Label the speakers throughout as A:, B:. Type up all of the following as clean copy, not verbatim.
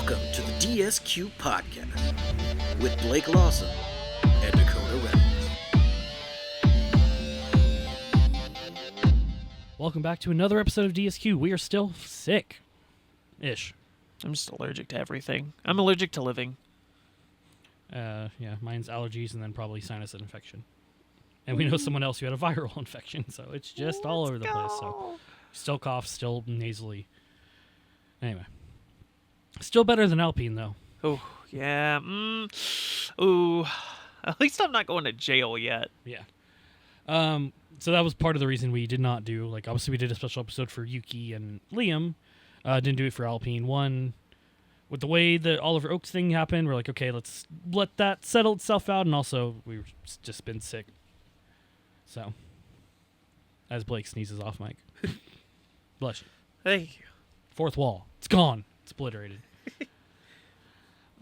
A: Welcome to the DSQ podcast with Blake Lawson and Dakota Reynolds.
B: Welcome back to another episode of DSQ. We are still sick-ish.
C: I'm just allergic to everything. I'm allergic to living.
B: Yeah, mine's allergies and then probably sinus infection. And we know someone else who had a viral infection, so it's just all over the place. So still cough, still nasally. Anyway. Still better than Alpine, though.
C: Oh, yeah. Ooh. At least I'm not going to jail yet.
B: Yeah. So that was part of the reason we did not do, obviously we did a special episode for Yuki and Liam. Didn't do it for Alpine. One, with the way the Oliver Oaks thing happened, we're like, okay, let's let that settle itself out. And also, we've just been sick. So, as Blake sneezes off mic. Bless you.
C: Thank you.
B: Fourth wall. It's gone. It's obliterated.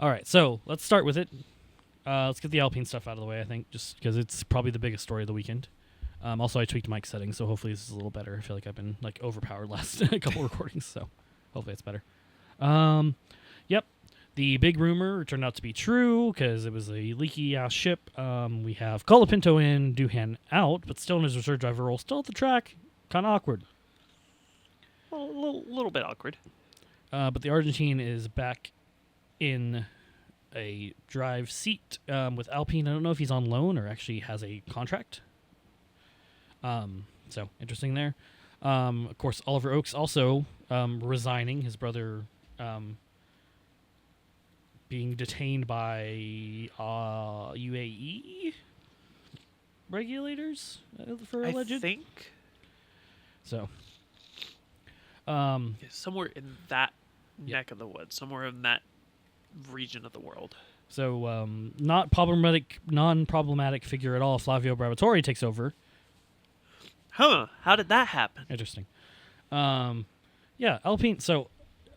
B: All right, so let's start with it. Let's get the Alpine stuff out of the way, I think, just because it's probably the biggest story of the weekend. Also, I tweaked mic settings, so hopefully this is a little better. I feel like I've been overpowered last couple recordings, so hopefully it's better. Yep, the big rumor turned out to be true because it was a leaky-ass ship. We have Colapinto in, Doohan out, but still in his reserve driver role, still at the track. Kind of awkward.
C: Well, a little bit awkward.
B: But the Argentine is back in a drive seat with Alpine. I don't know if he's on loan or actually has a contract. So, interesting there. Of course, Oliver Oaks also resigning. His brother being detained by UAE regulators for alleged.
C: I think.
B: So.
C: Somewhere in that neck of the woods. Somewhere in that region of the world.
B: So, non-problematic figure at all. Flavio Briatore takes over.
C: Huh? How did that happen?
B: Interesting. Yeah, Alpine. So,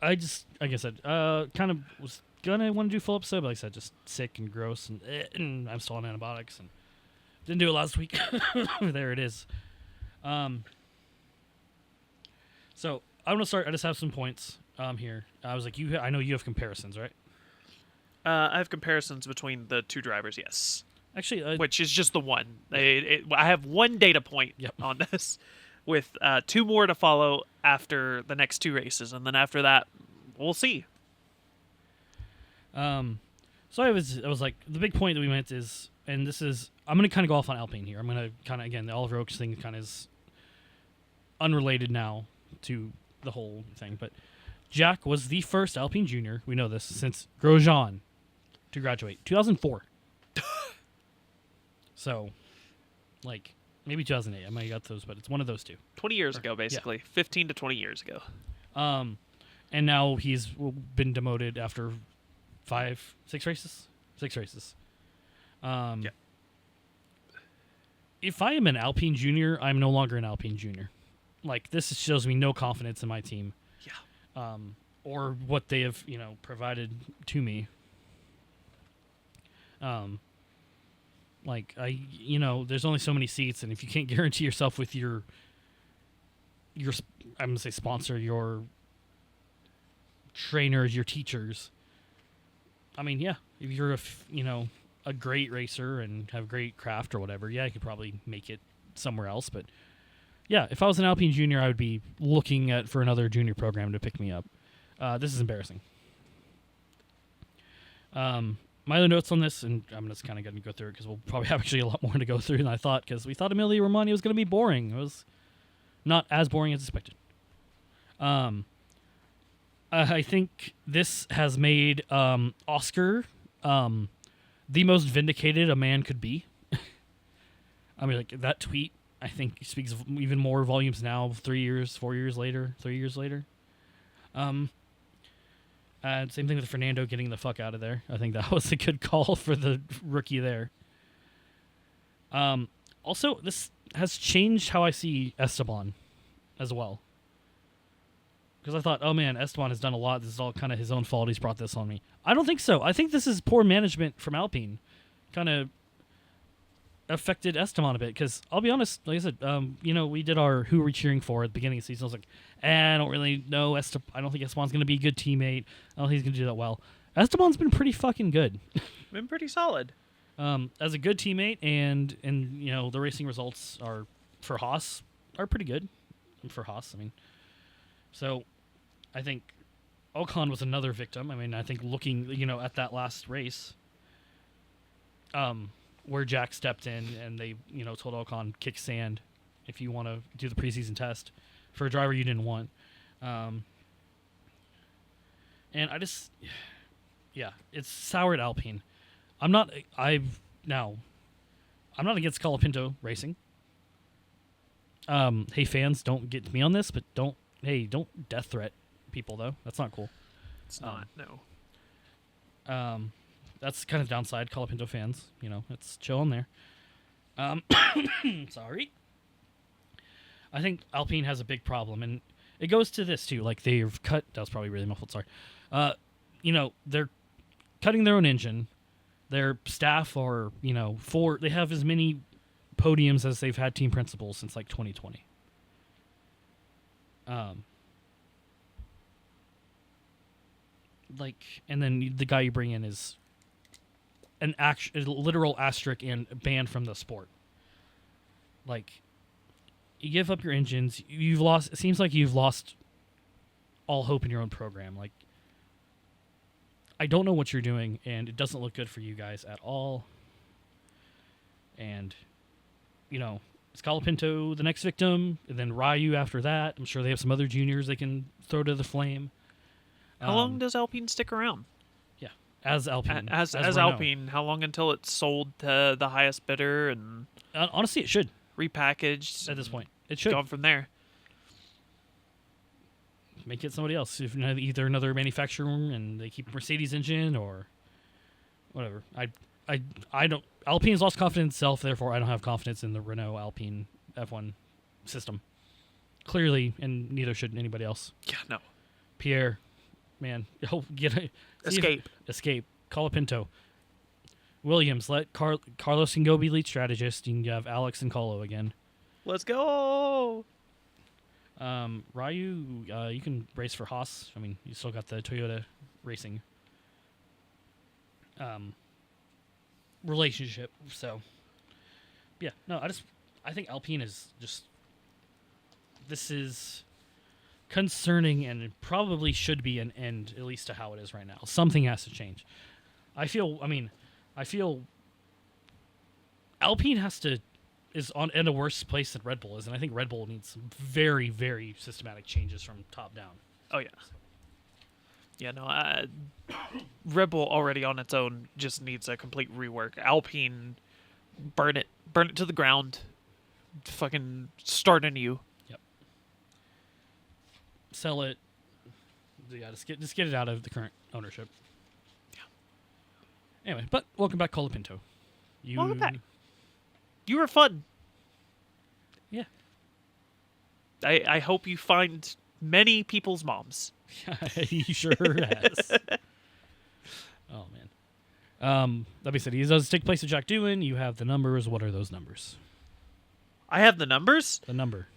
B: like I said, kind of was gonna want to do full episode, but like I said, just sick and gross, and I'm still on antibiotics, and didn't do it last week. There it is. So I'm gonna start. I just have some points here. I was like, I know you have comparisons, right?
C: I have comparisons between the two drivers, yes.
B: Actually,
C: which is just the one. I have one data point on this, with two more to follow after the next two races, and then after that, we'll see.
B: So I was like, the big point that we went is, and this is, I'm gonna kind of go off on Alpine here. I'm gonna kind of, again, the Oliver Oaks thing kind of is unrelated now to the whole thing, but Jack was the first Alpine junior, we know this, since Grosjean to graduate 2004. So, maybe 2008. I might have got those, but it's one of those two.
C: 20 years ago, basically. Yeah. 15 to 20 years ago.
B: And now he's been demoted after 6 races. 6 races. Yeah. If I am an Alpine junior, I'm no longer an Alpine junior. This shows me no confidence in my team. Yeah. Or what they have, provided to me. There's only so many seats, and if you can't guarantee yourself with your I'm gonna say sponsor, your trainers, your teachers. I mean, yeah, if you're a great racer and have great craft or whatever, yeah, you could probably make it somewhere else, but. Yeah, if I was an Alpine junior, I would be looking for another junior program to pick me up. This is embarrassing. My other notes on this, and I'm just kind of going to go through it because we'll probably have actually a lot more to go through than I thought, because we thought Emilia-Romagna was going to be boring. It was not as boring as expected. I think this has made Oscar the most vindicated a man could be. I mean, that tweet, I think, speaks even more volumes now, 3 years, 4 years later, 3 years later. Same thing with Fernando getting the fuck out of there. I think that was a good call for the rookie there. Also, this has changed how I see Esteban as well. Because I thought, oh man, Esteban has done a lot. This is all kind of his own fault. He's brought this on me. I don't think so. I think this is poor management from Alpine. Kind of affected Esteban a bit because I'll be honest, like I said, we did our who we're cheering for at the beginning of the season. I was like, I don't really know I don't think Esteban's going to be a good teammate. I don't think he's going to do that well. Esteban's been pretty fucking good.
C: Been pretty solid.
B: As a good teammate, and the racing results are for Haas are pretty good. For Haas, I mean, so I think Ocon was another victim. I mean, I think looking at that last race, where Jack stepped in and they told Ocon kick sand if you want to do the preseason test for a driver you didn't want, and I just it's soured Alpine. I'm not against Colapinto racing. Hey fans, don't get me on this, but don't death threat people though. That's not cool.
C: It's not. No.
B: That's kind of downside. Colapinto fans, it's chill in there. Sorry. I think Alpine has a big problem, and it goes to this too. Like they've cut. That was probably really muffled. Sorry. They're cutting their own engine. Their staff are, they have as many podiums as they've had team principals since like 2020. And then the guy you bring in is a literal asterisk and banned from the sport. Like, you give up your engines, you've lost. It seems like you've lost all hope in your own program. Like, I don't know what you're doing, and it doesn't look good for you guys at all. And, is Colapinto the next victim? And then Ryu after that. I'm sure they have some other juniors they can throw to the flame.
C: How long does Alpine stick around?
B: Yeah, as Alpine.
C: As Alpine, how long until it's sold to the highest bidder and
B: honestly, it should
C: repackaged
B: at this point. It should
C: gone from there.
B: Make it somebody else, if either another manufacturer, and they keep Mercedes engine or whatever. I don't. Alpine's lost confidence in itself, therefore I don't have confidence in the Renault Alpine F1 system. Clearly, and neither should anybody else.
C: Yeah, no.
B: Pierre, man, escape. Colapinto. Williams, let Carlos can go be lead strategist. You can have Alex and Colo again.
C: Let's go.
B: Ryu, you can race for Haas. I mean, you still got the Toyota racing relationship. So, yeah, no, I think Alpine is this is concerning, and it probably should be an end, at least to how it is right now. Something has to change. I feel Alpine is in a worse place than Red Bull is, and I think Red Bull needs some very, very systematic changes from top down.
C: Oh, yeah. Yeah, no, Red Bull already on its own just needs a complete rework. Alpine, burn it to the ground, fucking start anew.
B: Yep. Sell it. Yeah, just get it out of the current ownership. Yeah. Anyway, but welcome back, Colapinto.
C: Welcome back. You were fun.
B: Yeah.
C: I hope you find many people's moms.
B: He sure has. Oh, man. Like I said, he does take place with Jack Doohan. You have the numbers. What are those numbers?
C: I have the numbers?
B: The number.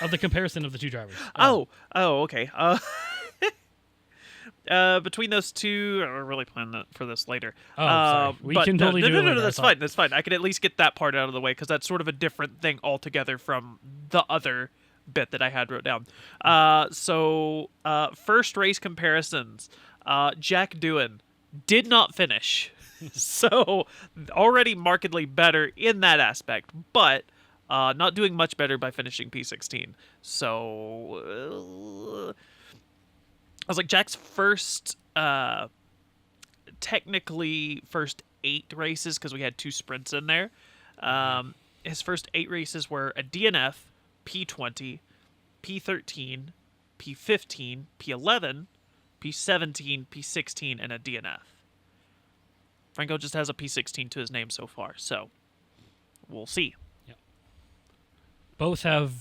B: Of the comparison of the two drivers.
C: Oh, okay. Between those two, we're really planning for this later.
B: Oh, sorry. We can totally do it later.
C: No, that's fine. That's fine. I can at least get that part out of the way because that's sort of a different thing altogether from the other bit that I had wrote down. So first race comparisons. Jack Doohan did not finish. So already markedly better in that aspect, but not doing much better by finishing P16. So I was like, Jack's first, technically first 8 races, because we had 2 sprints in there. His first 8 races were a DNF, P20, P13, P15, P11, P17, P16, and a DNF. Franco just has a P16 to his name so far, so we'll see.
B: Yep. Both have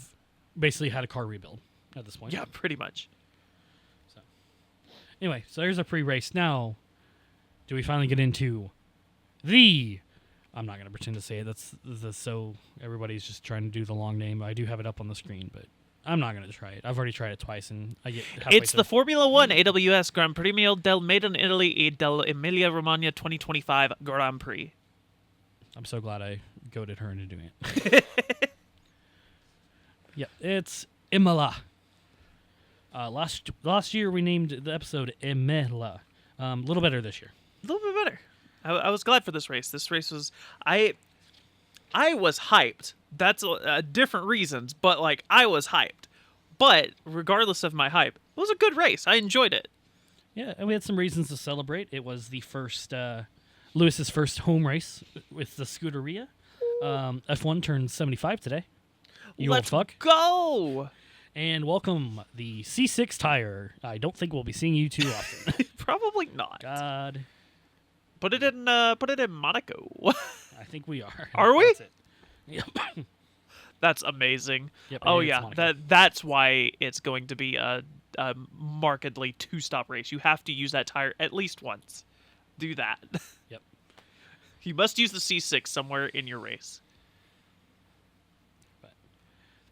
B: basically had a car rebuild at this point.
C: Yeah, pretty much.
B: Anyway, so there's a pre-race. Now, do we finally get into the I'm not going to pretend to say it. That's so everybody's just trying to do the long name. I do have it up on the screen, but I'm not going to try it. I've already tried it twice, and I get halfway
C: It's
A: Hmm.
C: the Formula One AWS Gran Premio del Made in Italy e dell'Emilia-Romagna 2025 Grand Prix.
B: I'm so glad I goaded her into doing it. Yeah, it's Imola. Last year we named the episode Imola. A little better this year.
C: A little bit better. I was glad for this race. This race was I was hyped. That's different reasons, but like I was hyped. But regardless of my hype, it was a good race. I enjoyed it.
B: Yeah, and we had some reasons to celebrate. It was the first Lewis's first home race with the Scuderia. F1 turned 75 today. You
C: Let's
B: old fuck.
C: go.
B: And welcome the C6 tire. I don't think we'll be seeing you too often.
C: Probably not.
B: God,
C: Put it in Monaco.
B: I think we are.
C: Are we?
B: That's it. Yep.
C: That's amazing.
B: Yep,
C: Oh
B: it's
C: yeah,
B: Monaco.
C: that's why it's going to be a markedly two-stop race. You have to use that tire at least once. Do that.
B: Yep.
C: You must use the C6 somewhere in your race.
B: But,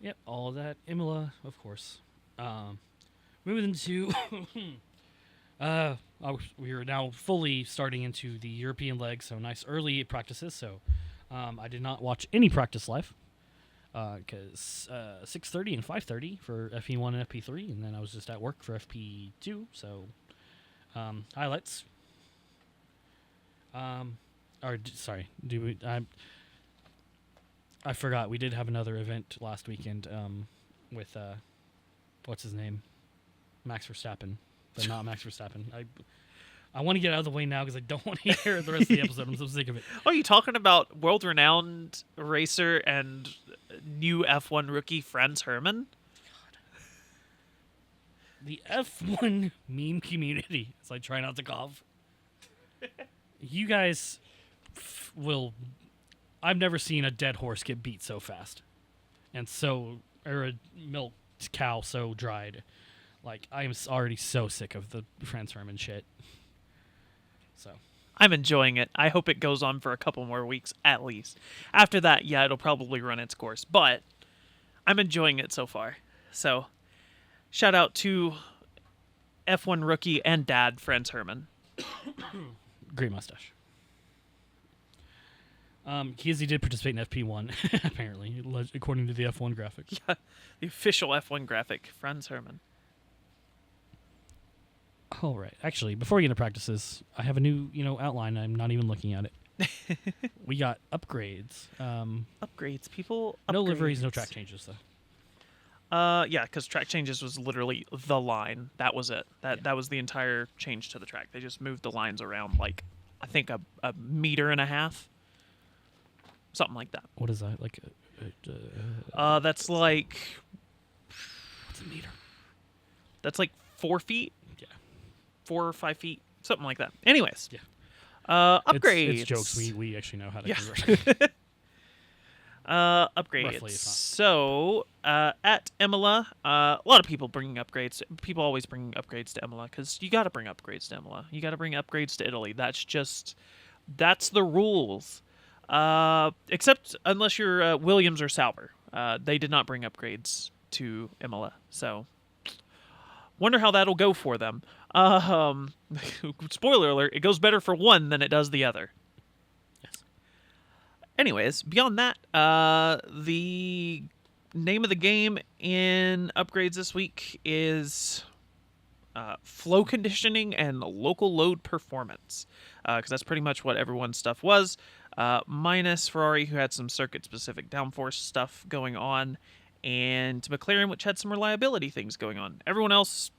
B: yep, all of that. Imola, of course. Moving into... we are now fully starting into the European leg, so nice early practices. So I did not watch any practice live because 6:30 and 5:30 for FP1 and FP3, and then I was just at work for FP2. So highlights. Sorry, I forgot we did have another event last weekend with what's his name, Max Verstappen, but not Max Verstappen. I want to get out of the way now because I don't want to hear the rest of the episode. I'm so sick of it.
C: Oh, you talking about world-renowned racer and new F1 rookie Franz Hermann?
B: The F1 meme community, as I try not to cough. You guys will... I've never seen a dead horse get beat so fast. Or a milked cow so dried. Like, I am already so sick of the Franz Hermann shit. So...
C: I'm enjoying it. I hope it goes on for a couple more weeks at least. After that, yeah, it'll probably run its course. But I'm enjoying it so far. So, shout out to F1 rookie and dad, Franz Hermann.
B: Great mustache. He did participate in FP1, apparently, according to the F1 graphic.
C: Yeah, the official F1 graphic, Franz Hermann.
B: All right. Actually, before we get into practices, I have a new, outline. I'm not even looking at it. We got upgrades.
C: Upgrades, people.
B: No liveries, no
C: upgrades.
B: track changes, though.
C: Yeah, because track changes was literally the line. That was it. That was the entire change to the track. They just moved the lines around like, I think a meter and a half, something like that.
B: What is that? Like,
C: That's like
B: what's a meter?
C: that's like 4 feet,
B: Yeah.
C: 4 or 5 feet, something like that. Anyways,
B: Yeah.
C: Upgrades.
B: It's jokes. We actually know how to
C: Yeah.
B: convert.
C: Upgrades.
B: Roughly, if not.
C: So at Imola, a lot of people bringing upgrades. People always bring upgrades to Imola because you got to bring upgrades to Imola. You got to bring upgrades to Italy. That's the rules. Except unless you're Williams or Sauber, they did not bring upgrades to Imola. So wonder how that'll go for them. Spoiler alert: it goes better for one than it does the other. Anyways, beyond that, the name of the game in upgrades this week is flow conditioning and local load performance, because that's pretty much what everyone's stuff was, minus Ferrari, who had some circuit-specific downforce stuff going on, and McLaren, which had some reliability things going on. Everyone else,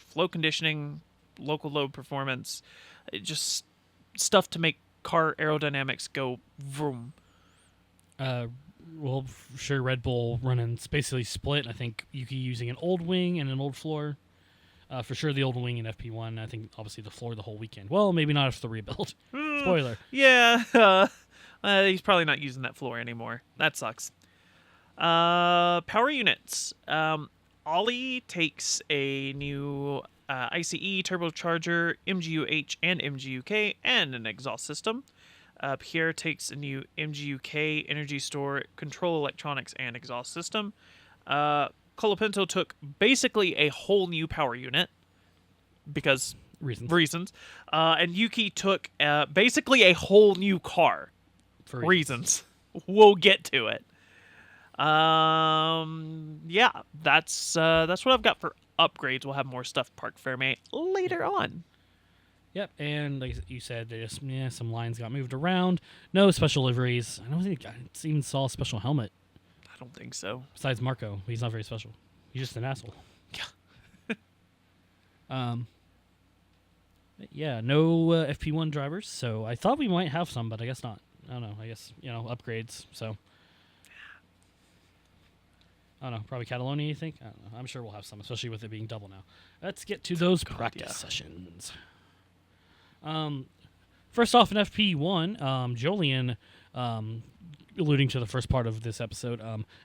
C: flow conditioning, local load performance, just stuff to make car aerodynamics go vroom.
B: Well, sure, Red Bull running basically split. I think Yuki using an old wing and an old floor. For sure, the old wing in FP1. I think, obviously, the floor the whole weekend. Well, maybe not after the rebuild. Spoiler.
C: Yeah, he's probably not using that floor anymore. That sucks. Power units. Ollie takes a new ICE turbocharger, MGU-H and MGU-K, and an exhaust system. Pierre takes a new MGUK energy store, control electronics, and exhaust system. Colapinto took basically a whole new power unit because reasons. And Yuki took basically a whole new car
B: For
C: reasons. We'll get to it. Yeah, that's what I've got for upgrades. We'll have more stuff Parc Fermé later on.
B: Yep, and like you said, some lines got moved around. No special liveries. I don't think I even saw a special helmet.
C: I don't think so.
B: Besides Marco, he's not very special. He's just an asshole. Yeah, no FP1 drivers. So I thought we might have some, but I guess not. I don't know. I guess upgrades. So I don't know. Probably Catalonia. You think? I don't know. I'm sure we'll have some, especially with it being double now. Let's get to those practice sessions. First off, in FP1, Jolien, alluding to the first part of this episode,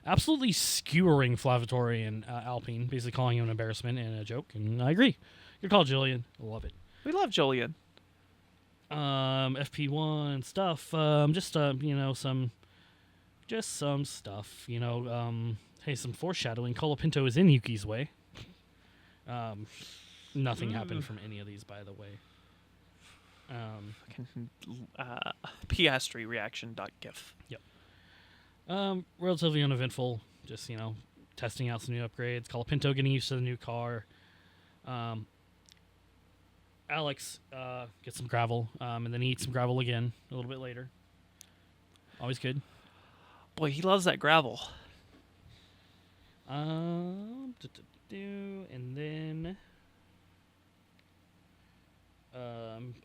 B: absolutely skewering Flavatore and Alpine, basically calling him an embarrassment and a joke, and I agree. Good call, Jolien. I love it.
C: We love Jolien.
B: FP1 stuff, some stuff, hey, some foreshadowing. Colapinto is in Yuki's way. Nothing happened from any of these, by the way.
C: Pizzastri reaction.gif.
B: Yep. Relatively uneventful. Just testing out some new upgrades. Colapinto getting used to the new car. Alex gets some gravel, and then he eats some gravel again a little bit later. Always good.
C: Boy, he loves that gravel.
B: And then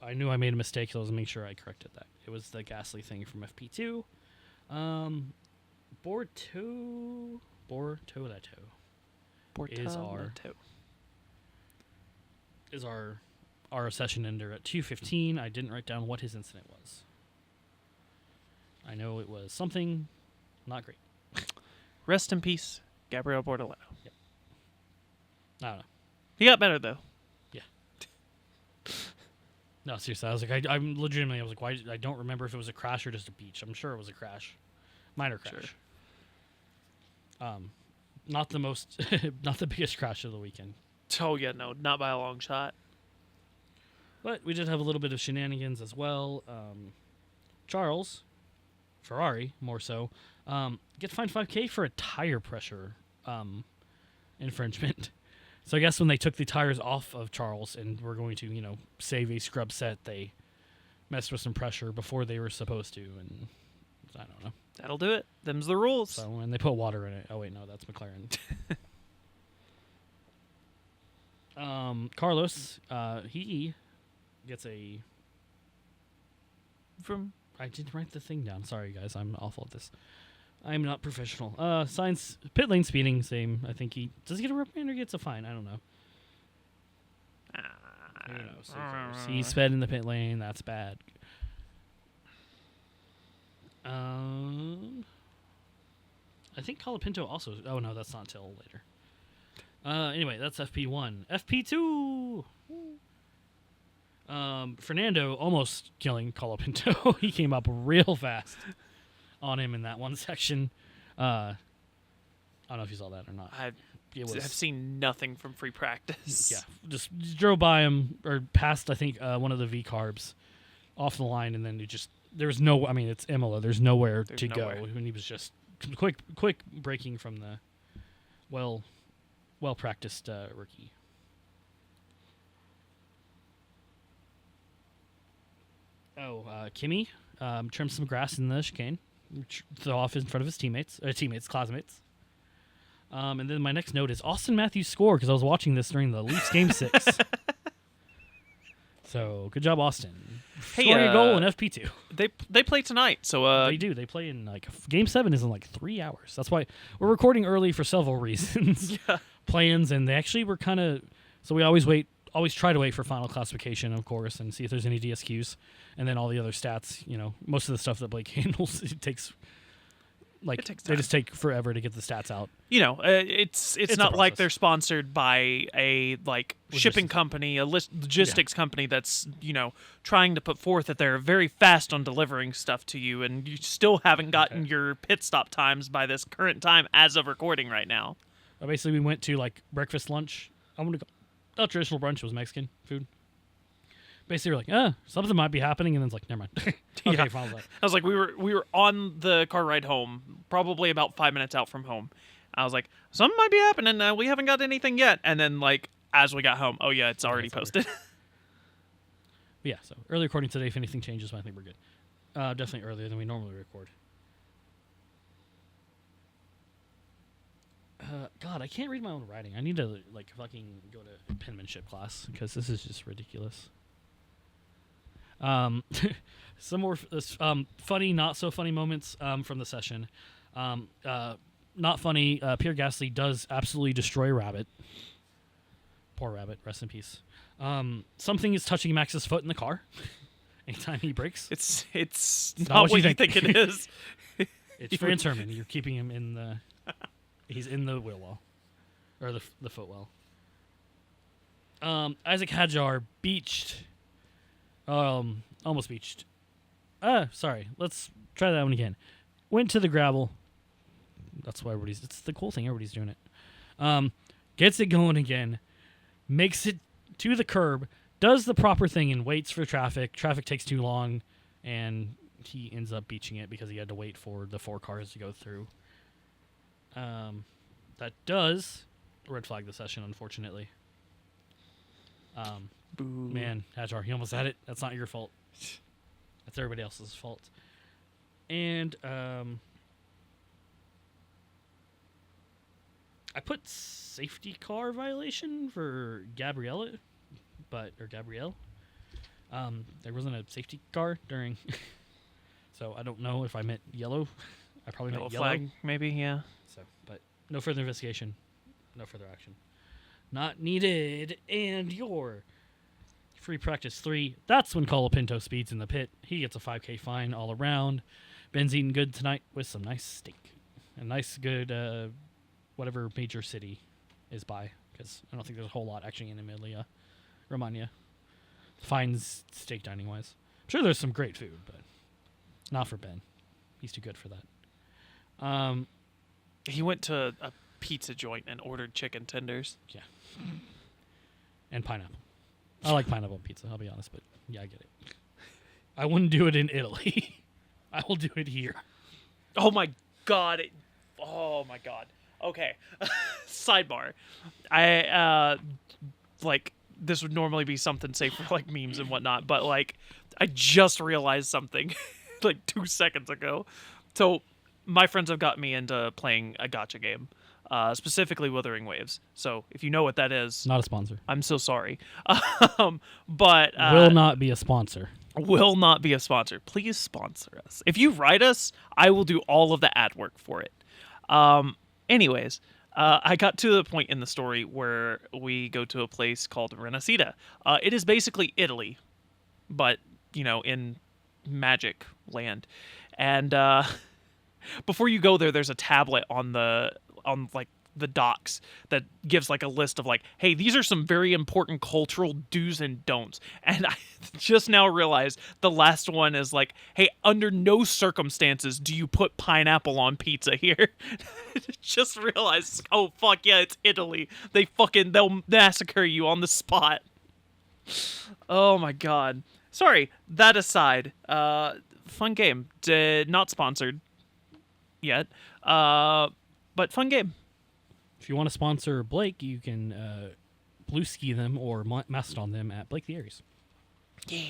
B: I knew I made a mistake, so I was making sure I corrected that. It was the Gasly thing from FP2. Is our session ender at 2:15. I didn't write down what his incident was. I know it was something not great.
C: Rest in peace, Gabriel Bortoletto.
B: Yep. I don't know.
C: He got better though.
B: Yeah. No, seriously, I was like, I was like, why? I don't remember if it was a crash or just a beach. I'm sure it was a crash, minor crash. Sure. Not the most, not the biggest crash of the weekend.
C: Oh yeah, no, not by a long shot.
B: But we did have a little bit of shenanigans as well. Charles, Ferrari more so, get fined $5,000 for a tire pressure infringement. So I guess when they took the tires off of Charles and were going to, save a scrub set, they messed with some pressure before they were supposed to, and I don't know.
C: That'll do it. Them's the rules.
B: So, and they put water in it. Oh wait, no, that's McLaren. Carlos, he gets a. I didn't write the thing down. Sorry, guys. I'm awful at this. I'm not professional. Signs pit lane speeding. Same. I think does he get a reprimand or gets a fine? I don't know. Who knows? He sped in the pit lane. That's bad. I think Colapinto also. Oh no, that's not till later. Anyway, that's FP1. FP2. Fernando almost killing Colapinto. He came up real fast on him in that one section. I don't know if you saw that or not. I've
C: seen nothing from free practice.
B: Yeah, just drove by him or passed. I think one of the V carbs off the line, and then there's no. I mean, it's Imola. There's nowhere to go, and he was just quick braking from the well practiced rookie. Kimi trimmed some grass in the chicane, throw off in front of his classmates. And then my next note is Austin Matthews score, because I was watching this during the Leafs Game 6. So good job, Austin. Scoring a goal in FP2.
C: They play tonight, so
B: they do. They play in Game 7 is in 3 hours. That's why we're recording early for several reasons.
C: Yeah.
B: Plans, and they actually were kind of. So we always try to wait for final classification, of course, and see if there's any DSQs, and then all the other stats. Most of the stuff that Blake handles, it takes like
C: It takes
B: they
C: time.
B: just take forever to get the stats out.
C: You know, it's
B: a
C: not like
B: process.
C: they're sponsored by a shipping
B: Logistics.
C: company, a logistics company that's trying to put forth that they're very fast on delivering stuff to you, and you still haven't gotten your pit stop times by this current time as of recording right now.
B: Basically, we went to like breakfast, lunch. I'm gonna go. Our traditional brunch was Mexican food. Basically, we're like, something might be happening, and then it's like, never mind. Okay,
C: Yeah.
B: fine. I was like,
C: I was like, we were on the car ride home, probably about 5 minutes out from home. I was like, something might be happening. We haven't got anything yet. And then, like, as we got home, oh yeah, it's already
B: it's over.
C: posted.
B: yeah. So early recording today. If anything changes, I think we're good. Definitely earlier than we normally record. God, I can't read my own writing. I need to like fucking go to penmanship class because this is just ridiculous. Some more funny, not so funny moments from the session. Not funny. Pierre Gasly does absolutely destroy Rabbit. Poor Rabbit, rest in peace. Something is touching Max's foot in the car. Anytime he brakes,
C: It's
B: not
C: not
B: what
C: what
B: you
C: you think it is.
B: it's Franz Herman. You're keeping him in the. He's in the wheel well, or the foot well. Isaac Hadjar beached. Almost beached. Sorry. Let's try that one again. Went to the gravel. That's why everybody's. It's the cool thing. Everybody's doing it. Gets it going again. Makes it to the curb. Does the proper thing and waits for traffic. Traffic takes too long, and he ends up beaching it because he had to wait for the 4 cars to go through. That does red flag the session, unfortunately.
C: Boo.
B: Man, Hadjar, you almost had it. That's not your fault. That's everybody else's fault. And I put safety car violation for Gabrielle. There wasn't a safety car during, so I don't know if I meant yellow. I probably
C: Yellow
B: meant yellow.
C: flag, maybe, yeah.
B: So, but no further investigation, no further action. Not needed. And your free practice 3. That's when Colapinto speeds in the pit. He gets a 5K fine all around. Ben's eating good tonight with some nice steak. A nice, good, whatever major city is by. Because I don't think there's a whole lot actually in Emilia-Romagna. Fine steak dining wise. I'm sure there's some great food, but not for Ben. He's too good for that.
C: He went to a pizza joint and ordered chicken tenders.
B: Yeah. And pineapple. I like pineapple on pizza, I'll be honest, but yeah, I get it. I wouldn't do it in Italy. I will do it here.
C: Oh my god. Oh my god. Okay. Sidebar. I this would normally be something safe for like memes and whatnot, but like I just realized something like 2 seconds ago. So my friends have got me into playing a gacha game, specifically Wuthering Waves. So if you know what that is,
B: Not a sponsor.
C: I'm so sorry. But
B: Will not be a sponsor.
C: will not be a sponsor. Please sponsor us. If you write us, I will do all of the ad work for it. Anyways, I got to the point in the story where we go to a place called Renacida. It is basically Italy, but, in magic land. And before you go there, there's a tablet on the docks that gives like a list of like, hey, these are some very important cultural do's and don'ts. And I just now realized the last one is like, hey, under no circumstances do you put pineapple on pizza here. Just realized, oh fuck yeah, it's Italy. They'll massacre you on the spot. Oh my god. Sorry, that aside, fun game. Not sponsored yet, but fun game.
B: If you want to sponsor Blake, you can blue ski them or Mastodon them at Blake the Aries.
C: Yeah.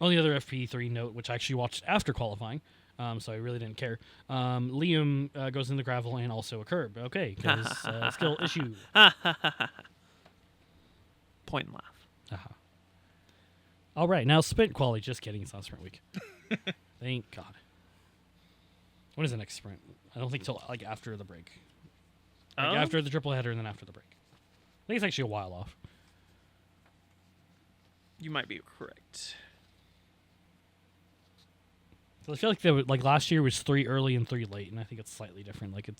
B: Only other FP3 note, which I actually watched after qualifying, so I really didn't care. Liam goes in the gravel and also a curb. Okay, because skill issue.
C: Point and laugh.
B: Uh-huh. All right, now sprint quality. Just kidding, it's not sprint week. Thank God. When is the next sprint? I don't think till like after the break. Like after the triple header and then after the break. I think it's actually a while off.
C: You might be correct.
B: So I feel like like last year was 3 early and 3 late, and I think it's slightly different. Like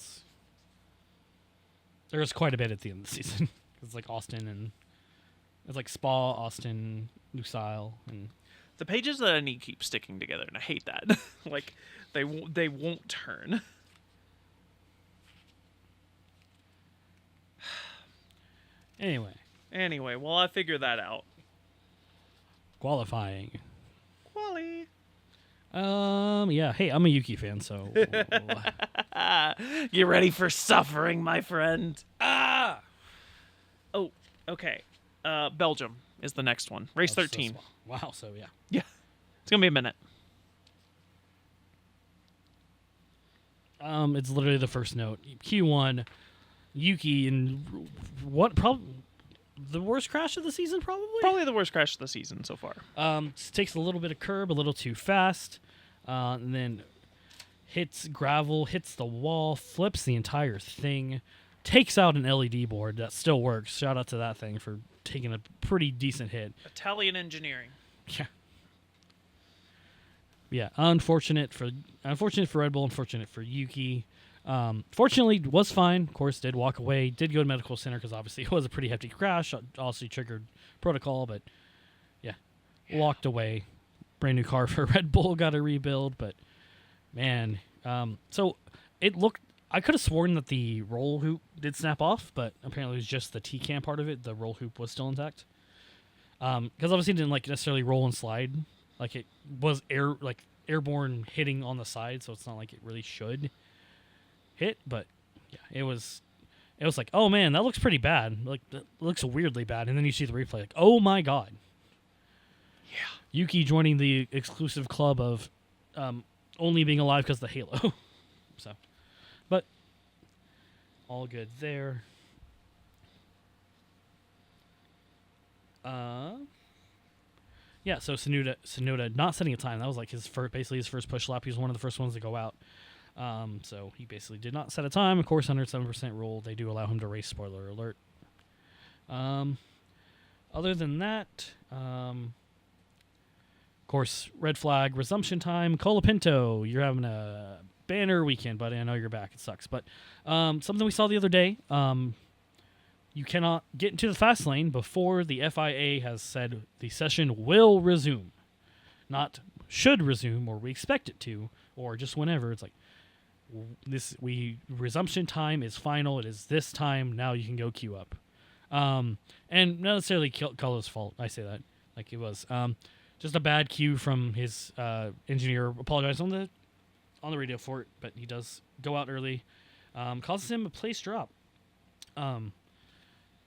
B: there was quite a bit at the end of the season. It's like Austin and it's like Spa, Austin, Lusail, and
C: The pages that I need keep sticking together, and I hate that. Like they won't turn.
B: Anyway,
C: well, I figured that out.
B: qualifying.
C: Quali.
B: Yeah. Hey, I'm a Yuki fan, so
C: You ready for suffering, my friend?
B: ah.
C: Oh, okay. Belgium is the next one. Race 13.
B: Wow. So yeah.
C: Yeah. It's going to be a minute.
B: It's literally the first note. Q1, Yuki, and what? Probably the worst crash of the season, probably.
C: Probably the worst crash of the season so far.
B: Takes a little bit of curb, a little too fast, and then hits gravel, hits the wall, flips the entire thing, takes out an LED board that still works. Shout out to that thing for taking a pretty decent hit.
C: Italian engineering.
B: Yeah. Yeah, unfortunate for Red Bull, unfortunate for Yuki. Fortunately, was fine. Of course, did walk away, did go to medical center because obviously it was a pretty hefty crash. Also triggered protocol, but yeah, walked away. Brand new car for Red Bull, got to rebuild. But man, so it looked. I could have sworn that the roll hoop did snap off, but apparently it was just the T-cam part of it. The roll hoop was still intact. Because obviously it didn't like necessarily roll and slide. Like it was airborne hitting on the side, so it's not like it really should hit. But yeah, it was like, oh man, that looks pretty bad. Like that looks weirdly bad. And then you see the replay, like, oh my god.
C: Yeah.
B: Yuki joining the exclusive club of only being alive because of the halo. So, but all good there. Yeah, so Tsunoda not setting a time. That was like basically his first push lap. He was one of the first ones to go out. So he basically did not set a time. Of course, 107% rule. They do allow him to race. Spoiler alert. Other than that, of course, red flag, resumption time. Colapinto, you're having a banner weekend, buddy. I know you're back. It sucks. But something we saw the other day, you cannot get into the fast lane before the FIA has said the session will resume. Not should resume, or we expect it to, or just whenever. It's like, resumption time is final. It is this time. Now you can go queue up. And not necessarily Cullo's fault. I say that. Like it was just a bad cue from his engineer. Apologized on the radio for it, but he does go out early. Causes him a place drop.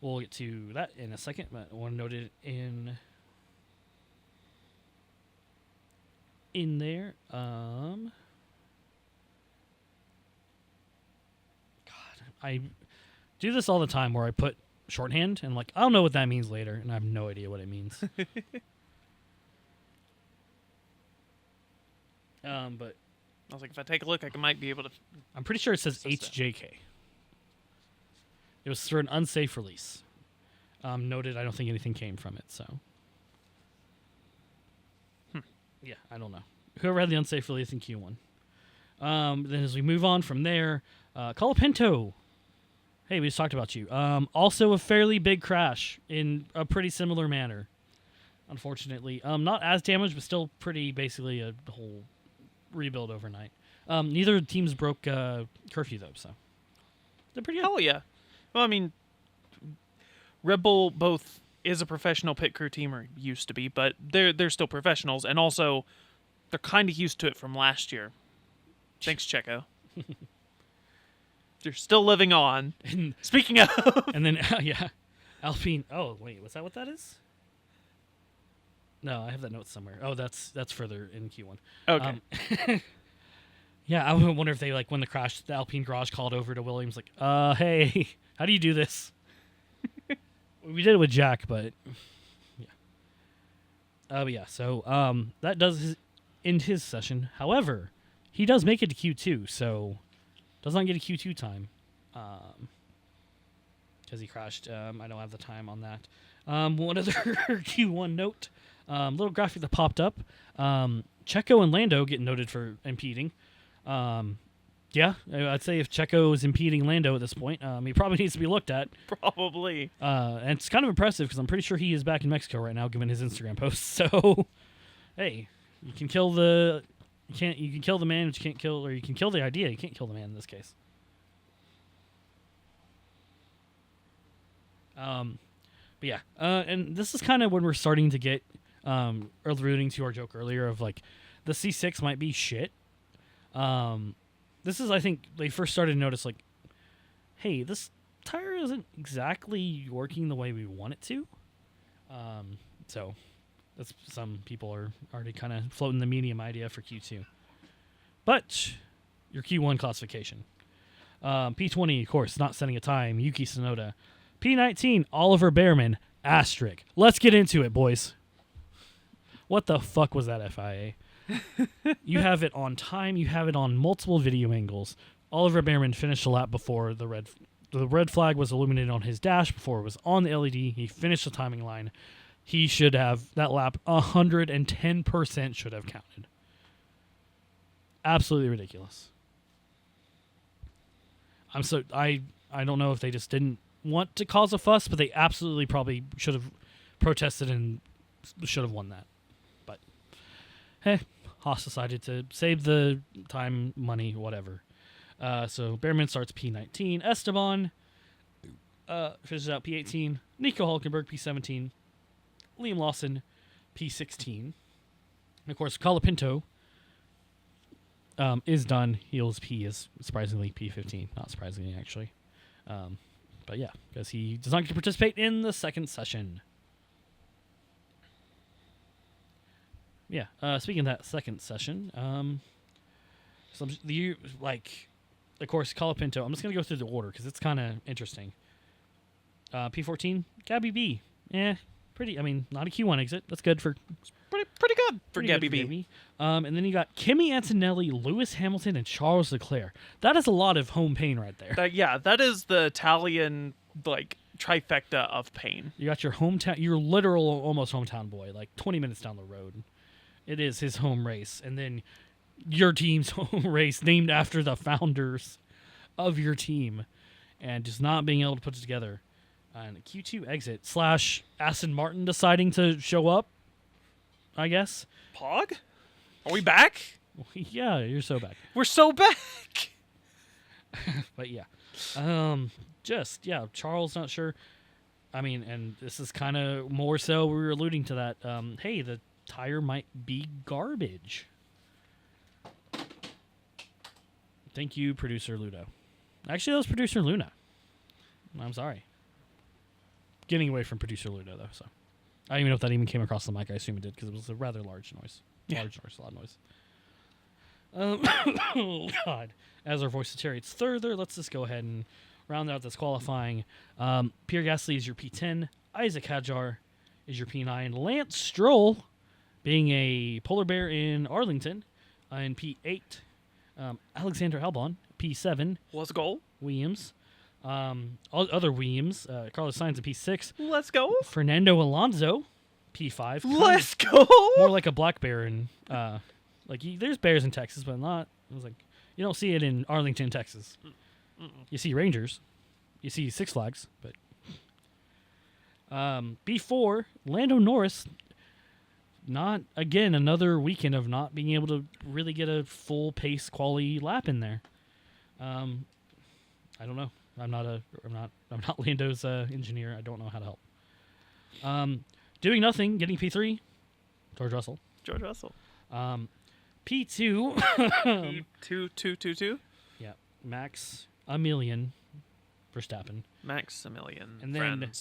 B: We'll get to that in a second, but I want to note it in there. God, I do this all the time where I put shorthand and like, I don't know what that means later, and I have no idea what it means. But
C: I was like, if I take a look, I might be able to.
B: I'm pretty sure it says HJK. It was for an unsafe release. Noted, I don't think anything came from it, so. Yeah, I don't know. Whoever had the unsafe release in Q1. Then as we move on from there, Colapinto. Hey, we just talked about you. Also a fairly big crash in a pretty similar manner, unfortunately. Not as damaged, but still pretty basically a whole rebuild overnight. Neither teams broke curfew, though, so. They're pretty good.
C: Oh, yeah. Well, I mean, Red Bull both is a professional pit crew team, or used to be, but they're still professionals, and also they're kind of used to it from last year. Thanks, Checo. They're still living on.
B: And,
C: Speaking of...
B: and then, yeah, Alpine. Oh, wait, was that what that is? No, I have that note somewhere. Oh, that's further in Q1.
C: Okay.
B: Yeah, I wonder if they, like, when the crash, the Alpine garage called over to Williams, like, hey, how do you do this? We did it with Jack, but yeah. But yeah, so that does end his session. However, he does make it to Q2, so does not get a Q2 time. Because because he crashed. I don't have the time on that. One other Q1 note, little graphic that popped up. Checo and Lando get noted for impeding. Yeah, I'd say if Checo is impeding Lando at this point, he probably needs to be looked at.
C: Probably.
B: And it's kind of impressive because I'm pretty sure he is back in Mexico right now, given his Instagram posts. So, hey, you can kill the man, but you can't kill, or you can kill the idea. You can't kill the man in this case. But yeah, and this is kind of when we're starting to get, alluding to our joke earlier of like, the C6 might be shit. This is, I think, they first started to notice, like, hey, this tire isn't exactly working the way we want it to. So that's, some people are already kind of floating the medium idea for Q2. But your Q1 classification. P20, of course, not setting a time. Yuki Tsunoda. P19, Oliver Behrman. Asterisk. Let's get into it, boys. What the fuck was that FIA? You have it on time. You have it on multiple video angles. Oliver Behrman finished a lap before the red flag was illuminated on his dash, before it was on the LED. He finished the timing line. He should have, that lap 110% should have counted. Absolutely ridiculous. I don't know if they just didn't want to cause a fuss, but they absolutely probably should have protested and should have won that. But hey, Haas decided to save the time, money, whatever. So Behrman starts P19. Esteban finishes out P18. Nico Hulkenberg P17. Liam Lawson P16. And of course, Colapinto is done. Heels P is surprisingly P15. Not surprisingly, actually. But yeah, because he does not get to participate in the second session. Yeah, speaking of that second session, of course, Colapinto, I'm just going to go through the order because it's kind of interesting. P14, Gabby B. Pretty, not a Q1 exit. That's good for...
C: Pretty good for Gabby B.
B: And then you got Kimi Antonelli, Lewis Hamilton, and Charles Leclerc. That is a lot of home pain right there.
C: That is the Italian, trifecta of pain.
B: You got your hometown, your literal almost hometown boy, 20 minutes down the road. It is his home race. And then your team's home race named after the founders of your team. And just not being able to put it together. And a Q2 exit / Aston Martin deciding to show up, I guess.
C: Pog? Are we back?
B: Yeah, you're so back.
C: We're so back!
B: But yeah. Charles not sure. And this is kind of more so, we were alluding to that. Hey, the tire might be garbage. Thank you, Producer Ludo. Actually, that was Producer Luna. I'm sorry. Getting away from Producer Ludo, though, so. I don't even know if that even came across the mic. I assume it did, because it was a rather large noise.
C: Yeah.
B: Loud noise. Oh, God. As our voice deteriorates further, let's just go ahead and round out this qualifying. Pierre Gasly is your P10. Isaac Hadjar is your P9. Lance Stroll, being a polar bear in Arlington, in P8. Alexander Albon, P7.
C: Let's go.
B: Williams. Other Williams, Carlos Sainz at P6.
C: Let's go.
B: Fernando Alonso, P5.
C: Let's go.
B: More like a black bear in, there's bears in Texas, but not. It was you don't see it in Arlington, Texas. You see Rangers, you see Six Flags, but B4, Lando Norris. Not again another weekend of not being able to really get a full pace quality lap in there. I don't know. I'm not Lando's engineer. I don't know how to help. Doing nothing, getting P3. George Russell. P2.
C: P2.
B: Yeah. Max Emilian Verstappen.
C: Maximilian.
B: And then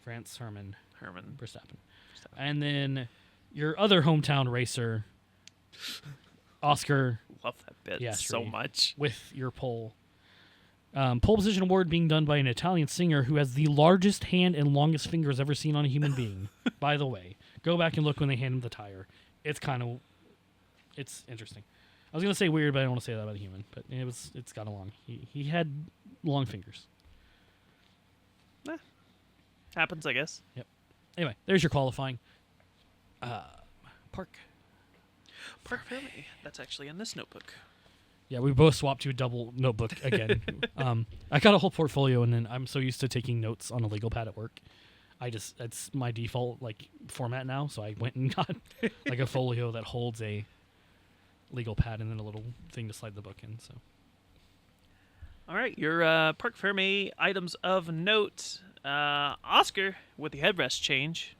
B: France Herman Verstappen. And then your other hometown racer, Oscar.
C: Love that bit so much.
B: With your pole. Pole position award being done by an Italian singer who has the largest hand and longest fingers ever seen on a human being. By the way, go back and look when they hand him the tire. It's interesting. I was gonna say weird, but I don't want to say that about a human. But it's kind of long. He had long fingers.
C: Happens, I guess.
B: Yep. Anyway, there's your qualifying. Park.
C: Fermi. That's actually in this notebook.
B: Yeah, we both swapped to a double notebook again. I got a whole portfolio, and then I'm so used to taking notes on a legal pad at work. It's my default format now. So I went and got a folio that holds a legal pad and then a little thing to slide the book in. So.
C: All right, your Parc Ferme items of note. Oscar with the headrest change.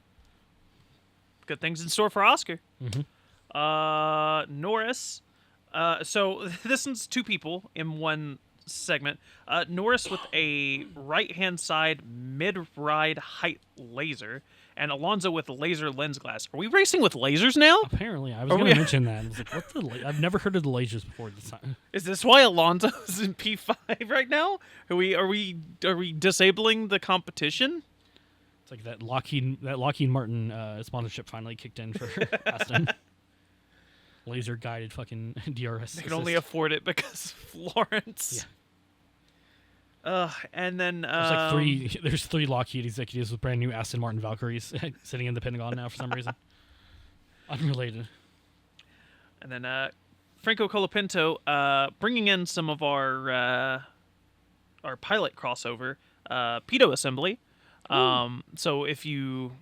C: Good things in store for Oscar.
B: Mm-hmm.
C: Norris. So this is two people in one segment. Norris with a right-hand side mid-ride height laser, and Alonso with laser lens glass. Are we racing with lasers now?
B: Apparently, I was going to mention that. I was like, "What's the? I've never heard of the lasers before this time."
C: Is this why Alonso's in P5 right now? Are we disabling the competition?
B: It's like that Lockheed Martin sponsorship finally kicked in for Aston. Laser guided fucking DRS.
C: They can only afford it because of Florence.
B: Yeah.
C: And then
B: there's three Lockheed executives with brand new Aston Martin Valkyries sitting in the Pentagon now for some reason. Unrelated.
C: And then Franco Colapinto bringing in some of our pilot crossover pitot assembly. So if you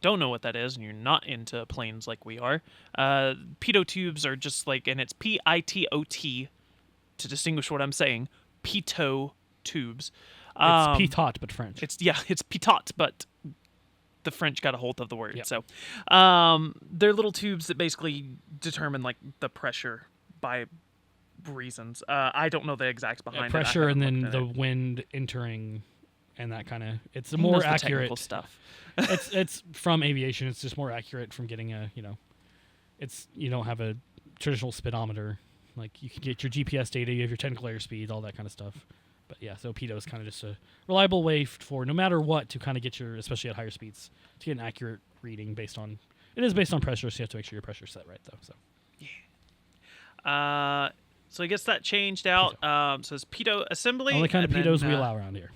C: don't know what that is and you're not into planes like we are, pitot tubes are just and it's PITOT to distinguish what I'm saying. Pitot tubes.
B: It's pitot, but French.
C: It's pitot, but the French got a hold of the word.
B: Yep.
C: So they're little tubes that basically determine the pressure by reasons. I don't know the exacts behind
B: pressure
C: it.
B: and then the wind entering and that kind of. It's
C: Who
B: more
C: knows the
B: accurate
C: technical stuff.
B: it's from aviation. It's just more accurate from getting it's you don't have a traditional speedometer. You can get your GPS data, you have your technical airspeed, all that kind of stuff. But yeah, so pitot is kind of just a reliable way for no matter what to kind of get your, especially at higher speeds, to get an accurate reading based on. It is based on pressure, so you have to make sure your pressure's set right though. So.
C: Yeah. So I guess that changed out. So it's pitot assembly.
B: All the kind of pitots we allow around here.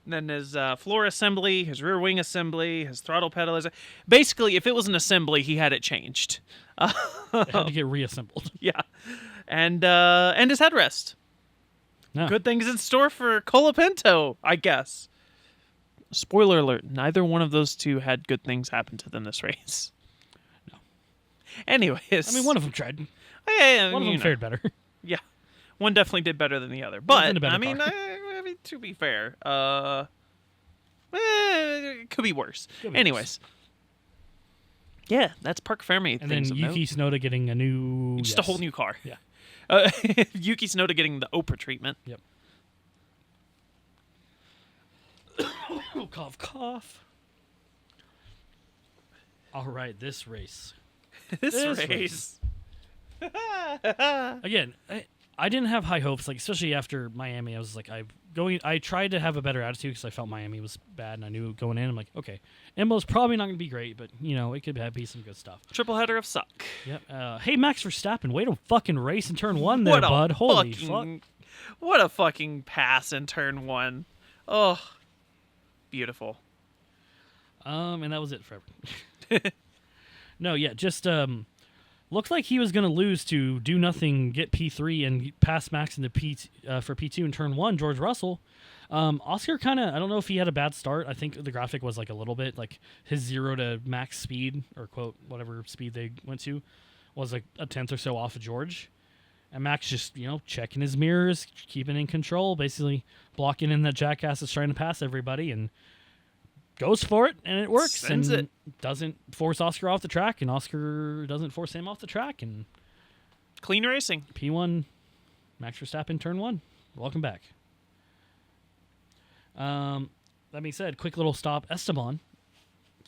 C: And then his floor assembly, his rear wing assembly, his throttle pedal. Basically, if it was an assembly, he had it changed.
B: It had to get reassembled.
C: Yeah. And his headrest.
B: No.
C: Good things in store for Colapinto, I guess. Spoiler alert, neither one of those two had good things happen to them this race.
B: No.
C: Anyways.
B: I mean, one of them tried.
C: Yeah,
B: one of them fared better.
C: Yeah. One definitely did better than the other. But,
B: car.
C: I mean, to be fair, it could be worse. Anyways. Yeah, that's Parc Ferme.
B: And then Yuki Tsunoda getting a new...
C: Just a whole new car.
B: Yeah.
C: Yuki Tsunoda getting the Oprah treatment.
B: Yep. Cough, cough. All right, this race.
C: This race.
B: Again, I didn't have high hopes, especially after Miami. I was I tried to have a better attitude because I felt Miami was bad, and I knew going in, I'm like, okay, Imo's probably not going to be great, but it could be some good stuff.
C: Triple header of suck.
B: Yep. Hey, Max Verstappen, way to fucking race in turn one there, bud. Holy fuck!
C: What a fucking pass in turn one. Oh, beautiful.
B: And that was it forever. No, yeah, just looked like he was going to lose to do nothing, get P3, and pass Max into for P2 in turn one, George Russell. Oscar kind of, I don't know if he had a bad start. I think the graphic was a little bit his 0 to max speed, or quote, whatever speed they went to, was a tenth or so off of George. And Max just, checking his mirrors, keeping in control, basically blocking in that jackass that's trying to pass everybody, and goes for it, and it works.
C: Sends
B: and
C: it.
B: Doesn't force Oscar off the track, and Oscar doesn't force him off the track, and
C: clean racing.
B: P1, Max Verstappen, turn one. Welcome back. That being said, quick little stop. Esteban,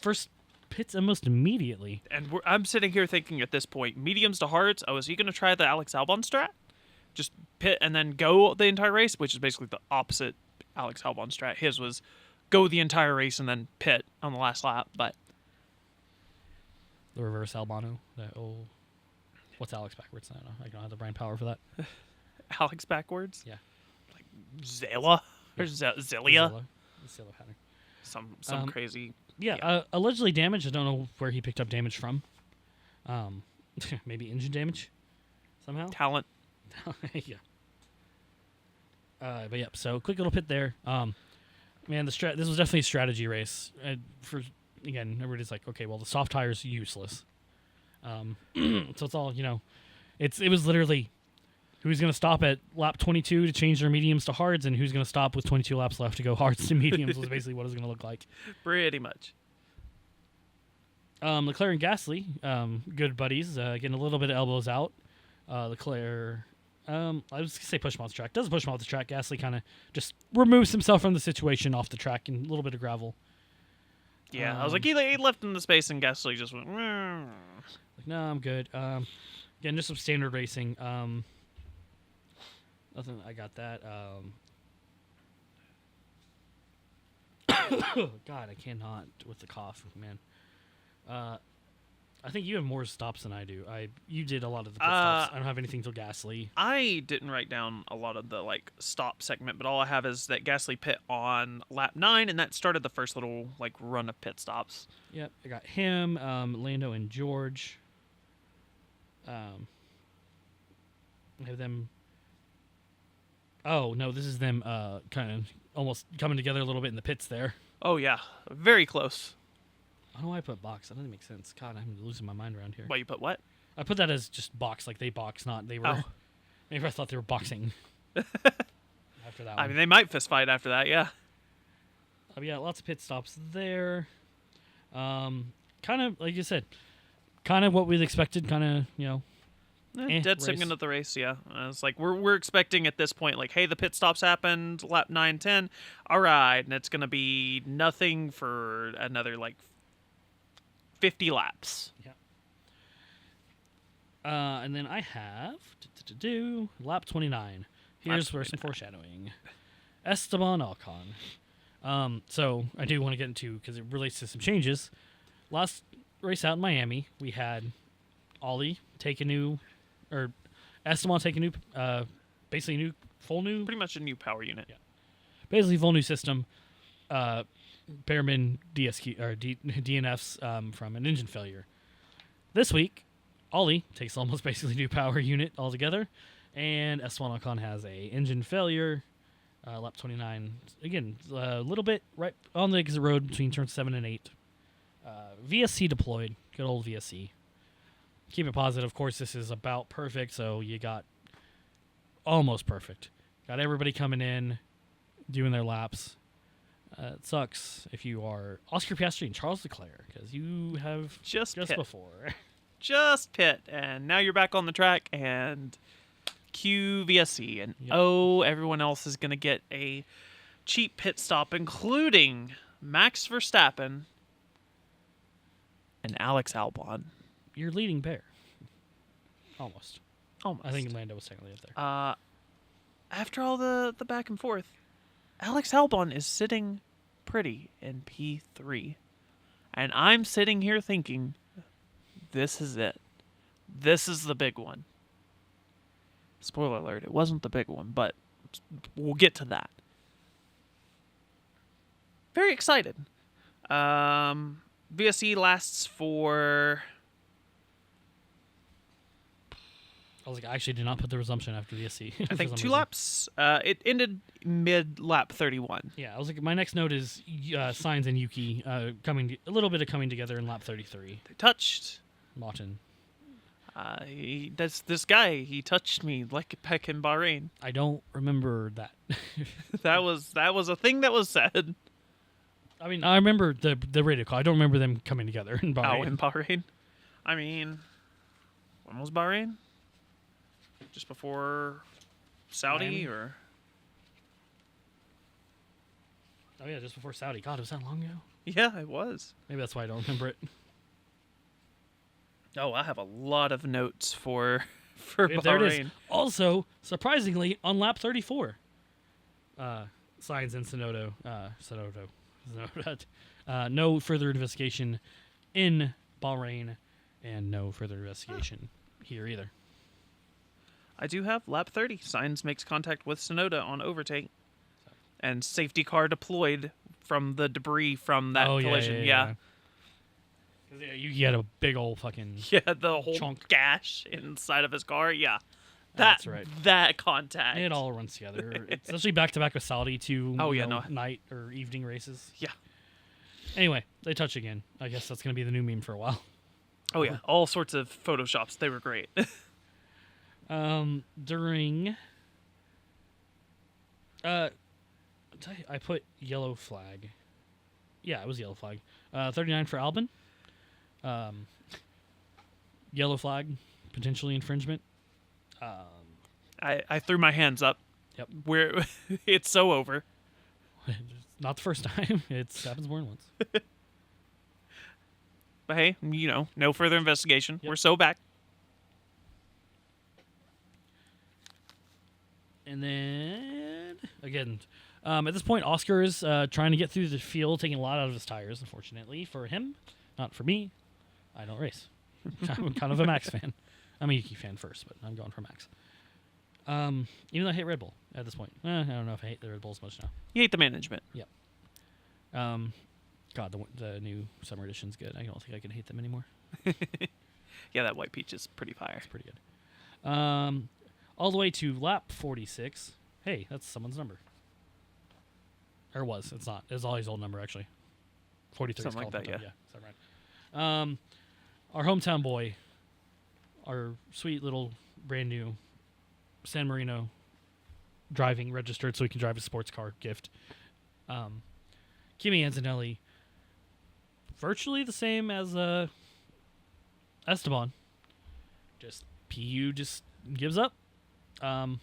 B: first pits almost immediately.
C: And I'm sitting here thinking at this point, mediums to hards. Oh, is he going to try the Alex Albon strat? Just pit and then go the entire race, which is basically the opposite Alex Albon strat. His was go the entire race and then pit on the last lap, but
B: the reverse Albano. What's Alex backwards? I don't know. I don't have the brain power for that.
C: Alex backwards?
B: Yeah.
C: Zela? Or Zelia?
B: Silo pattern.
C: Some crazy.
B: Yeah, allegedly damaged. I don't know where he picked up damage from. Maybe engine damage somehow.
C: Talent.
B: Yeah. But yeah, so quick little pit there. Man, this was definitely a strategy race. Again, everybody's like, okay, well, the soft tire's useless. So it's all, it was literally who's going to stop at lap 22 to change their mediums to hards, and who's going to stop with 22 laps left to go hards to mediums was basically what it was going to look like.
C: Pretty much.
B: Leclerc and Gasly, good buddies, getting a little bit of elbows out. Leclerc, I was going to say push him off the track. Doesn't push him off the track. Gasly kind of just removes himself from the situation off the track and a little bit of gravel.
C: Yeah, I was like, he left in the space, and Gasly just went.
B: Like, no, I'm good. Again, just some standard racing. Nothing. I got that. God, I cannot with the cough, man. I think you have more stops than I do. You did a lot of the pit stops. I don't have anything till Gasly.
C: I didn't write down a lot of the stop segment, but all I have is that Gasly pit on lap 9, and that started the first little run of pit stops.
B: Yep, I got him, Lando, and George. I have them. Oh no, this is them kind of almost coming together a little bit in the pits there.
C: Oh yeah, very close.
B: I don't know why I put box. That doesn't make sense. God, I'm losing my mind around here.
C: Why you put what?
B: I put that as just box, like they box, not they were.
C: Oh.
B: Maybe I thought they were boxing. After that one.
C: I mean, they might fist fight after that, yeah.
B: Yeah, lots of pit stops there. Kind of, like you said, kind of what we'd expected, kind of,
C: Dead
B: race.
C: segment of the race, yeah. It's like we're expecting at this point, hey, the pit stops happened, lap 9, 10. All right, and it's going to be nothing for another, 50 laps.
B: Yeah. And then I have lap 29. Here's where some foreshadowing. Esteban Ocon. So I do want to get into, because it relates to some changes. Last race out in Miami, we had Ollie take a new, or Esteban take a new, basically
C: Pretty much a new power unit.
B: Yeah. Basically full new system. Behrman DSQ or DNFs from an engine failure. This week, Ollie takes almost basically new power unit altogether, and Esteban Ocon has a engine failure. Lap 29. Again, a little bit right on the exit road between turns 7 and 8. VSC deployed. Good old VSC. Keep it positive. Of course, this is about perfect, so you got almost perfect. Got everybody coming in, doing their laps. It sucks if you are Oscar Piastri and Charles Leclerc, because you have
C: just
B: pit. Before.
C: Just pit, and now you're back on the track, and cue VSC, and
B: Yep.
C: Everyone else is going to get a cheap pit stop, including Max Verstappen and Alex Albon.
B: You're leading bear. Almost.
C: Almost.
B: I think Lando was technically up there.
C: After all the back and forth, Alex Albon is sitting pretty in P3. And I'm sitting here thinking, this is it. This is the big one. Spoiler alert, it wasn't the big one, but we'll get to that. Very excited. VSE lasts for...
B: I was like, I actually did not put the resumption after VSC.
C: I think 2 laps. It ended mid-lap 31.
B: Yeah, I was like, my next note is Sainz and Yuki coming coming together in lap 33.
C: They touched.
B: Lawton.
C: This guy, he touched me like back in Bahrain.
B: I don't remember that.
C: That was a thing that was said.
B: I mean, I remember the radio call. I don't remember them coming together in Bahrain.
C: Oh, in Bahrain? I mean, when was Bahrain? Just before Saudi,
B: Miami?
C: or?
B: Oh yeah, just before Saudi. God, was that long ago?
C: Yeah, it was.
B: Maybe that's why I don't remember it.
C: Oh, I have a lot of notes for
B: Yeah, there it is.
C: Bahrain.
B: Also, surprisingly, on lap 34, Sainz and Sonoda, no further investigation in Bahrain, and no further investigation here either.
C: I do have lap 30. Sainz makes contact with Sonoda on overtake. And safety car deployed from the debris from that
B: Oh,
C: collision.
B: yeah. 'Cause, you had a big old fucking
C: Yeah, the whole
B: chunk.
C: gash inside of his car. Yeah,
B: That's right.
C: That contact.
B: It all runs together, especially back-to-back with Saudi to night or evening races.
C: Yeah.
B: Anyway, they touch again. I guess that's going to be the new meme for a while.
C: Oh yeah, all sorts of photoshops. They were great.
B: During I put yellow flag. Yeah, it was yellow flag. 39 for Albin. Yellow flag, potentially infringement.
C: I threw my hands up.
B: Yep.
C: Where it's so over.
B: It's not the first time. It happens more than once.
C: But hey, no further investigation.
B: Yep.
C: We're so back.
B: And then, again, at this point, Oscar is trying to get through the field, taking a lot out of his tires, unfortunately, for him. Not for me. I don't race. I'm kind of a Max fan. I'm a Yuki fan first, but I'm going for Max. Even though I hate Red Bull at this point. I don't know if I hate the Red Bull as much now.
C: You hate the management.
B: Yep. God, the new summer edition's good. I don't think I can hate them anymore.
C: Yeah, that white peach is pretty fire.
B: It's pretty good. All the way to lap 46. Hey, that's someone's number. Or was. It's not. It's Ollie's old number, actually. 43
C: Something like that,
B: yeah. Is that right? Our hometown boy, our sweet little brand new San Marino driving registered so he can drive a sports car gift. Kimi Antonelli, virtually the same as Esteban. Just PU just gives up. Kind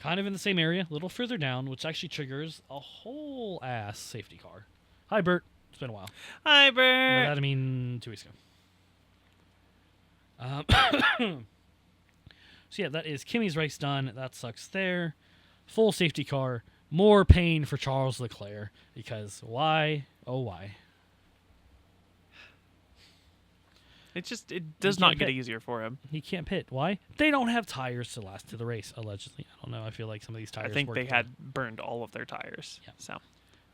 B: of in the same area, a little further down, which actually triggers a whole ass safety car. Hi, Bert. It's been a while.
C: Hi,
B: By
C: Bert.
B: that I mean 2 weeks ago. So yeah, that is Kimmy's race done. That sucks there. Full safety car. More pain for Charles Leclerc because why? Oh, why?
C: It does
B: can't
C: not get
B: pit.
C: easier for him.
B: He can't pit. Why? They don't have tires to last to the race, allegedly. I don't know. I feel like some of these tires
C: I think
B: work
C: they
B: better.
C: had burned all of their tires.
B: Yeah.
C: So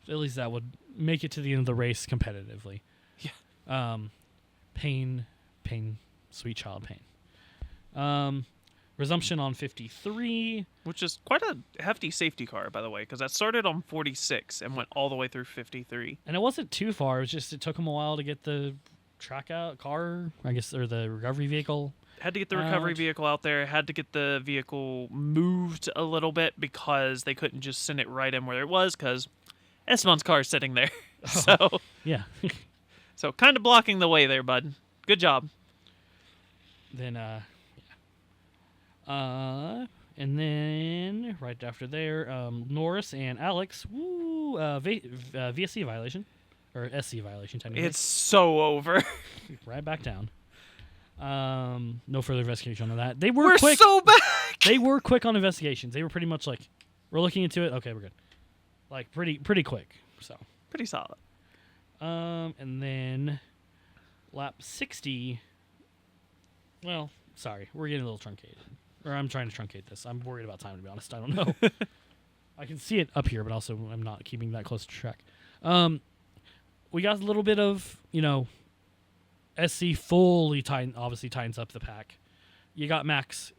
B: At least that would make it to the end of the race competitively.
C: yeah.
B: Pain, sweet child pain. Resumption on 53.
C: Which is quite a hefty safety car, by the way, because that started on 46 and went all the way through 53.
B: And it wasn't too far. It was just, it took them a while to get the car, I guess, or the recovery vehicle.
C: Had to get the recovery
B: out.
C: vehicle out there. Had to get the vehicle moved a little bit because they couldn't just send it right in where it was because Esteban's car is sitting there. So
B: Yeah.
C: so kind of blocking the way there, bud. Good job.
B: Then, and then right after there, Norris and Alex, VSC violation, or SC violation, technically.
C: It's so over.
B: Right back down. No further investigation on that. They were
C: We're
B: quick.
C: so back.
B: They were quick on investigations. They were pretty much like, we're looking into it. Okay, we're good. Like pretty quick. So.
C: Pretty solid.
B: And then lap 60. Well, sorry, we're getting a little truncated. Or I'm trying to truncate this. I'm worried about time, to be honest. I don't know. I can see it up here, but also I'm not keeping that close to track. We got a little bit of, SC fully obviously tightens up the pack. You got Max.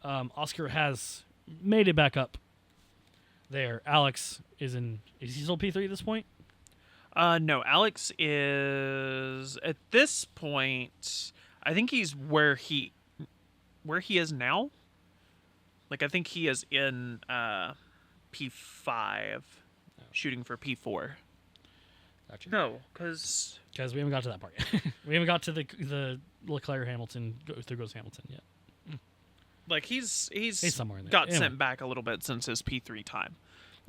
B: Oscar has made it back up there. Alex is he still P3 at this point?
C: No, Alex is at this point. I think he's where he is now. Like I think he is in P5, shooting for P4.
B: Gotcha.
C: No, because
B: we haven't got to that part yet. We haven't got to the Leclerc Hamilton goes Hamilton yet.
C: like he's
B: somewhere in there.
C: got
B: Anyway.
C: sent back a little bit since his P3 time.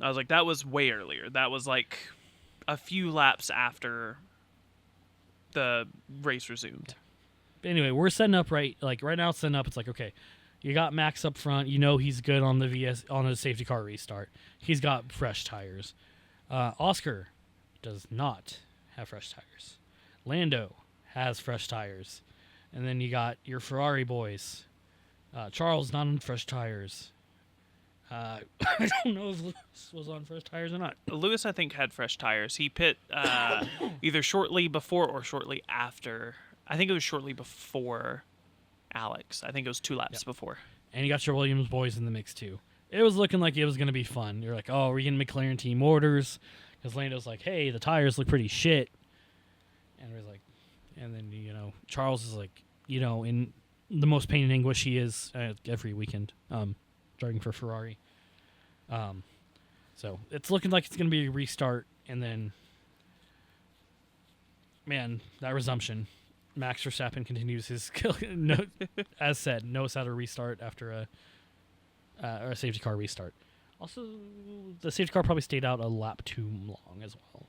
C: I was like, that was way earlier. That was like a few laps after the race resumed.
B: But anyway, we're setting up right now. It's setting up. It's like, okay, you got Max up front. He's good on the safety car restart. He's got fresh tires. Oscar does not have fresh tires. Lando has fresh tires, and then you got your Ferrari boys. Charles not on fresh tires. I don't know if Lewis was on fresh tires or not.
C: Lewis, I think, had fresh tires. He pit either shortly before or shortly after. I think it was shortly before Alex. I think it was 2 laps before.
B: And you got your Williams boys in the mix, too. It was looking like it was going to be fun. You're like, oh, we're getting McLaren team orders. Because Lando's like, hey, the tires look pretty shit. And we're like, and then, Charles is like, in the most pain and anguish he is every weekend, driving for Ferrari. So it's looking like it's going to be a restart. And then, man, that resumption. Max Verstappen continues his as said, knows how to restart after a safety car restart. Also, the safety car probably stayed out a lap too long as well.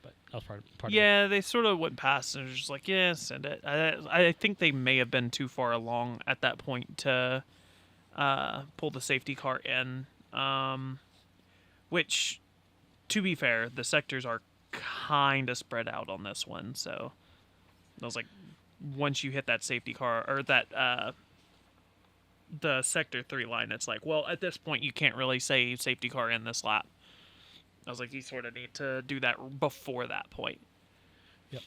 B: But that was part of it.
C: They sort of went past and was just like, yeah, send it. I think they may have been too far along at that point to pull the safety car in. Which, to be fair, the sectors are kind of spread out on this one. So I was like, once you hit that safety car, or that the sector 3 line, it's like, well, at this point you can't really say safety car in this lap. I was like, you sort of need to do that before that point.
B: Yep.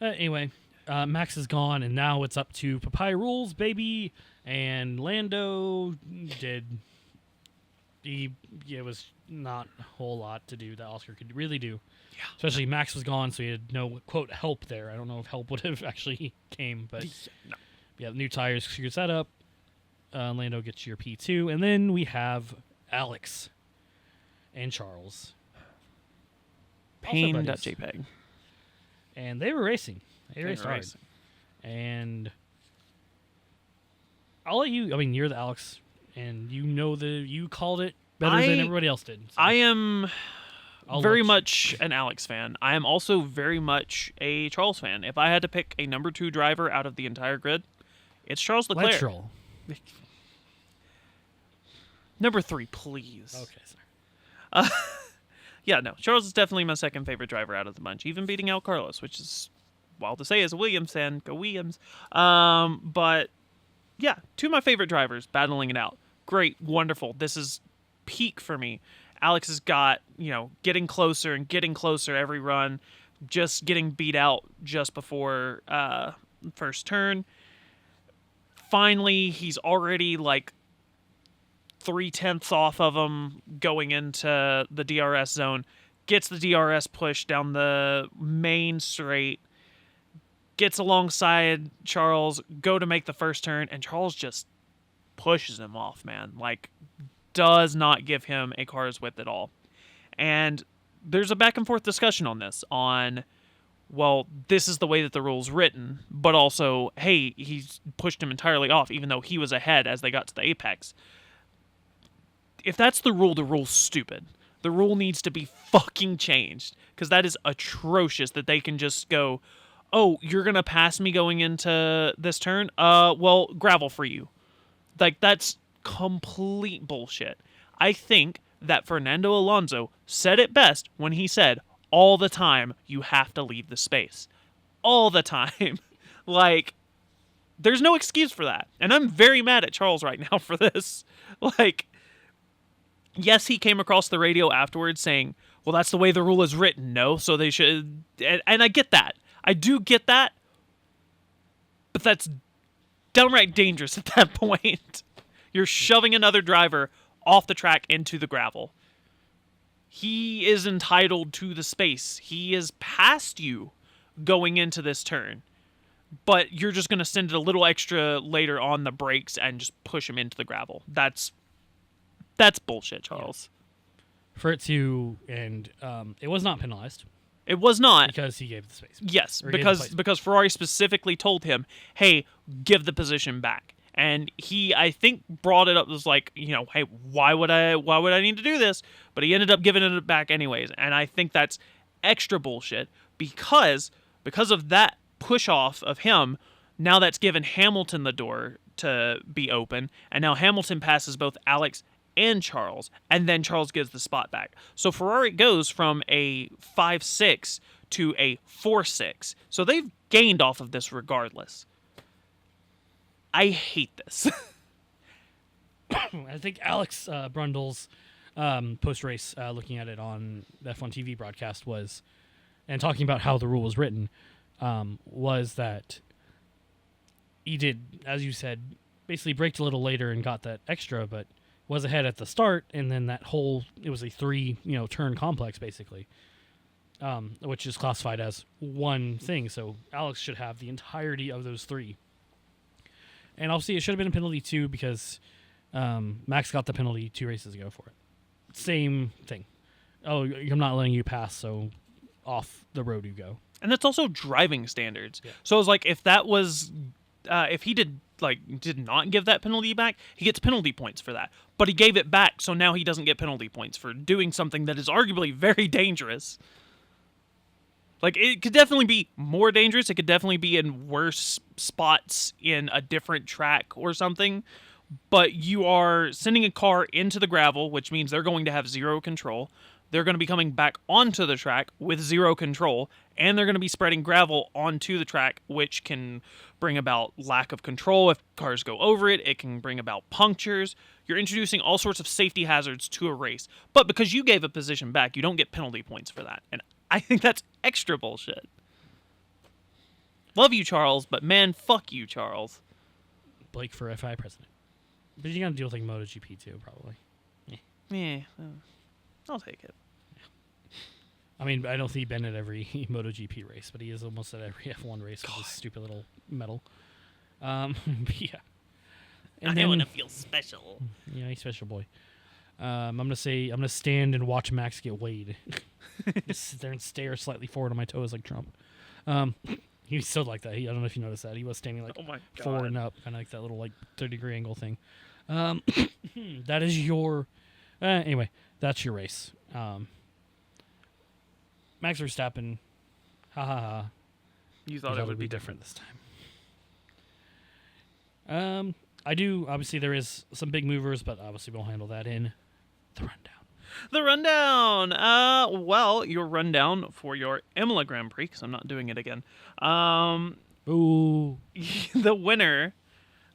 B: Anyway, Max is gone, and now it's up to Papaya Rules, baby. And Lando it was not a whole lot to do that Oscar could really do. Yeah. Especially Max was gone, so he had no, quote, help there. I don't know if help would have actually came, but
C: no.
B: Yeah, new tires figures that up. Lando gets your P2, and then we have Alex and Charles.
C: Pain.jpg.
B: And they were racing. They raced hard. And I'll let you, you're the Alex, and you called it better than everybody else did. So.
C: I am very much an Alex fan. I am also very much a Charles fan. If I had to pick a number 2 driver out of the entire grid, it's Charles Leclerc.
B: Let's roll.
C: Number 3, please.
B: Okay, sorry.
C: Yeah, no. Charles is definitely my second favorite driver out of the bunch, even beating out Carlos, which is wild to say as a Williams fan. Go Williams. But yeah, 2 of my favorite drivers battling it out. Great, wonderful. This is peak for me. Alex has got, getting closer and getting closer every run, just getting beat out just before first turn. Finally, he's already like 0.3 off of him going into the DRS zone, gets the DRS push down the main straight, gets alongside Charles, go to make the first turn, and Charles just pushes him off, man. Like, does not give him a car's width at all. And there's a back and forth discussion on this, well, this is the way that the rule's written, but also, hey, he's pushed him entirely off, even though he was ahead as they got to the apex. If that's the rule's stupid. The rule needs to be fucking changed, because that is atrocious that they can just go, oh, you're going to pass me going into this turn? Well, gravel for you. Like, that's complete bullshit. I think that Fernando Alonso said it best when he said, all the time, you have to leave the space. All the time. Like, there's no excuse for that. And I'm very mad at Charles right now for this. Like, yes, he came across the radio afterwards saying, well, that's the way the rule is written. No, so they should... And I get that. I do get that. But that's downright dangerous at that point. You're shoving another driver off the track into the gravel. He is entitled to the space. He is past you going into this turn. But you're just going to send it a little extra later on the brakes and just push him into the gravel. That's bullshit, Charles.
B: Yeah. For it to, and it was not penalized.
C: It was not.
B: Because he gave the space.
C: Yes, because Ferrari specifically told him, hey, give the position back. And he, I think, brought it up as like, hey, why would I need to do this? But he ended up giving it back anyways. And I think that's extra bullshit because of that push off of him, now that's given Hamilton the door to be open. And now Hamilton passes both Alex and Charles, and then Charles gives the spot back. So Ferrari goes from a 5-6 to a 4-6. So they've gained off of this regardless. I hate this.
B: I think Alex Brundle's post-race, looking at it on the F1 TV broadcast and talking about how the rule was written, was that he did, as you said, basically braked a little later and got that extra, but was ahead at the start, and then it was a 3 turn complex basically, which is classified as one thing. So Alex should have the entirety of those 3. And obviously it should have been a penalty too, because Max got the penalty 2 races ago for it. Same thing. Oh, I'm not letting you pass, so off the road you go.
C: And that's also driving standards.
B: Yeah.
C: So it was like, if that was, if he did not give that penalty back, he gets penalty points for that. But he gave it back, so now he doesn't get penalty points for doing something that is arguably very dangerous. Like, it could definitely be more dangerous. It could definitely be in worse spots in a different track or something. But you are sending a car into the gravel, which means they're going to have 0 control. They're going to be coming back onto the track with 0 control, and they're going to be spreading gravel onto the track, which can bring about lack of control. If cars go over it, it can bring about punctures. You're introducing all sorts of safety hazards to a race. But because you gave a position back, you don't get penalty points for that. And I think that's extra bullshit. Love you, Charles, but man, fuck you, Charles.
B: Blake for FI president. But you got to deal with like MotoGP too, probably.
C: Yeah, I'll take it.
B: I mean, I don't think he's been at every MotoGP race, but he is almost at every F1 race with his stupid little medal. But yeah. And
C: I want to feel special.
B: Yeah, he's a special boy. I'm gonna stand and watch Max get weighed. Just sit there and stare slightly forward on my toes like Trump. He's still like that. I don't know if you noticed that. He was standing like forward and up, kind of like that little like 30-degree angle thing. That is your... anyway, that's your race. Max Verstappen, ha ha ha.
C: You thought it would be different
B: this time. I do, obviously there is some big movers, but obviously we'll handle that in the rundown.
C: The rundown. Well, your rundown for your Imola Grand Prix, because I'm not doing it again.
B: Ooh.
C: The winner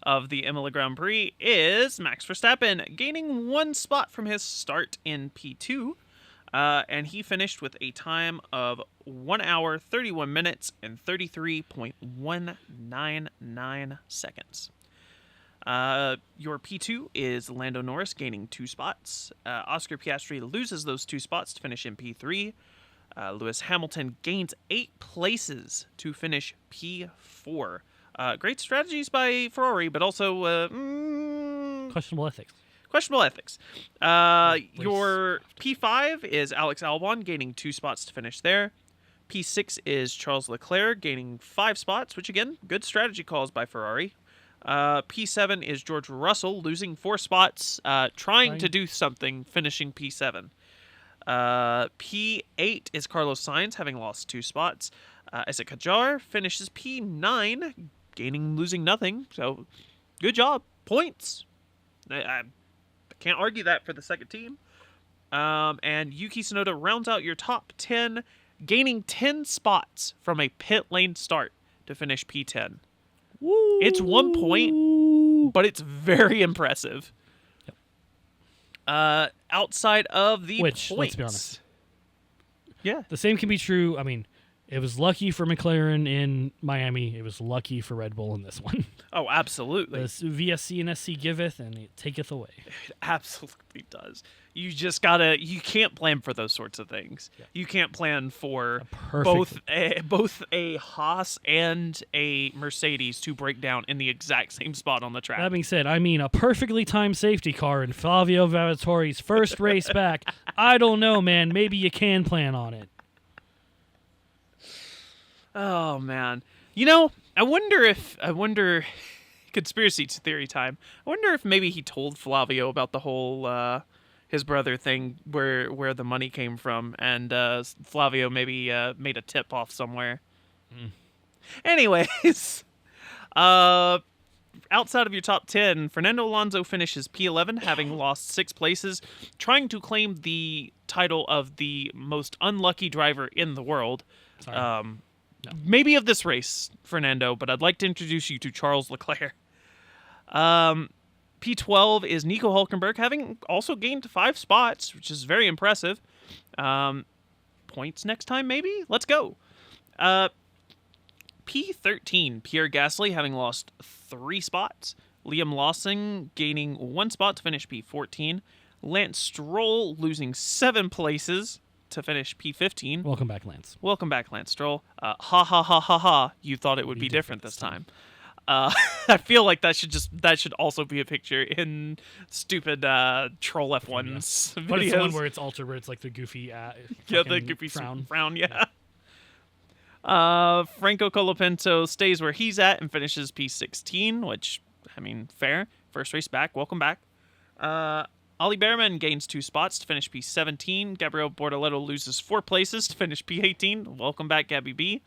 C: of the Imola Grand Prix is Max Verstappen, gaining 1 spot from his start in P2. And he finished with a time of 1 hour, 31 minutes, and 33.199 seconds. Your P2 is Lando Norris gaining 2 spots. Oscar Piastri loses those 2 spots to finish in P3. Lewis Hamilton gains 8 places to finish P4. Great strategies by Ferrari, but also
B: Questionable ethics.
C: Questionable ethics. Your P5 is Alex Albon gaining 2 spots to finish there. P6 is Charles Leclerc gaining 5 spots, which again, good strategy calls by Ferrari. P7 is George Russell losing 4 spots, trying to do something, finishing P7. P8 is Carlos Sainz having lost 2 spots. Isaac Hadjar finishes P9, losing nothing. So, good job. Points. I can't argue that for the second team. And Yuki Tsunoda rounds out your top 10, gaining 10 spots from a pit lane start to finish P10.
B: Woo.
C: It's 1 point, but it's very impressive.
B: Yep.
C: Outside of the
B: points, let's be honest.
C: Yeah.
B: The same can be true. I mean, it was lucky for McLaren in Miami. It was lucky for Red Bull in this one.
C: Oh, absolutely.
B: The VSC and SC giveth, and it taketh away.
C: It absolutely does. You just gotta. You can't plan for those sorts of things. Yeah. You can't plan for both a Haas and a Mercedes to break down in the exact same spot on the track.
B: That being said, I mean a perfectly timed safety car in Flavio Viatori's first race back. I don't know, man. Maybe you can plan on it.
C: Oh man, you know, I wonder. Conspiracy theory time. I wonder if maybe he told Flavio about the whole his brother thing, where the money came from, and Flavio maybe made a tip off somewhere. Anyways, outside of your top 10, Fernando Alonso finishes P11, having lost 6 places, trying to claim the title of the most unlucky driver in the world.
B: Sorry.
C: No. Maybe of this race, Fernando, but I'd like to introduce you to Charles Leclerc. P11 P12 is Nico Hulkenberg, having also gained 5 spots, which is very impressive. Points next time, maybe? Let's go. P13, Pierre Gasly, having lost 3 spots. Liam Lawson gaining 1 spot to finish P14. Lance Stroll losing 7 places to finish P15.
B: Welcome back, Lance.
C: Welcome back, Lance Stroll. Ha ha ha ha ha. You thought it would be different this time. I feel like that should also be a picture in stupid troll F1's videos.
B: But it's the one where it's altered, where it's like the goofy
C: the goofy
B: frown.
C: Yeah. Franco Colapinto stays where he's at and finishes P16, which, I mean, fair. First race back. Welcome back. Ollie Behrman gains 2 spots to finish P17. Gabriel Bortoletto loses 4 places to finish P18. Welcome back, Gabby B.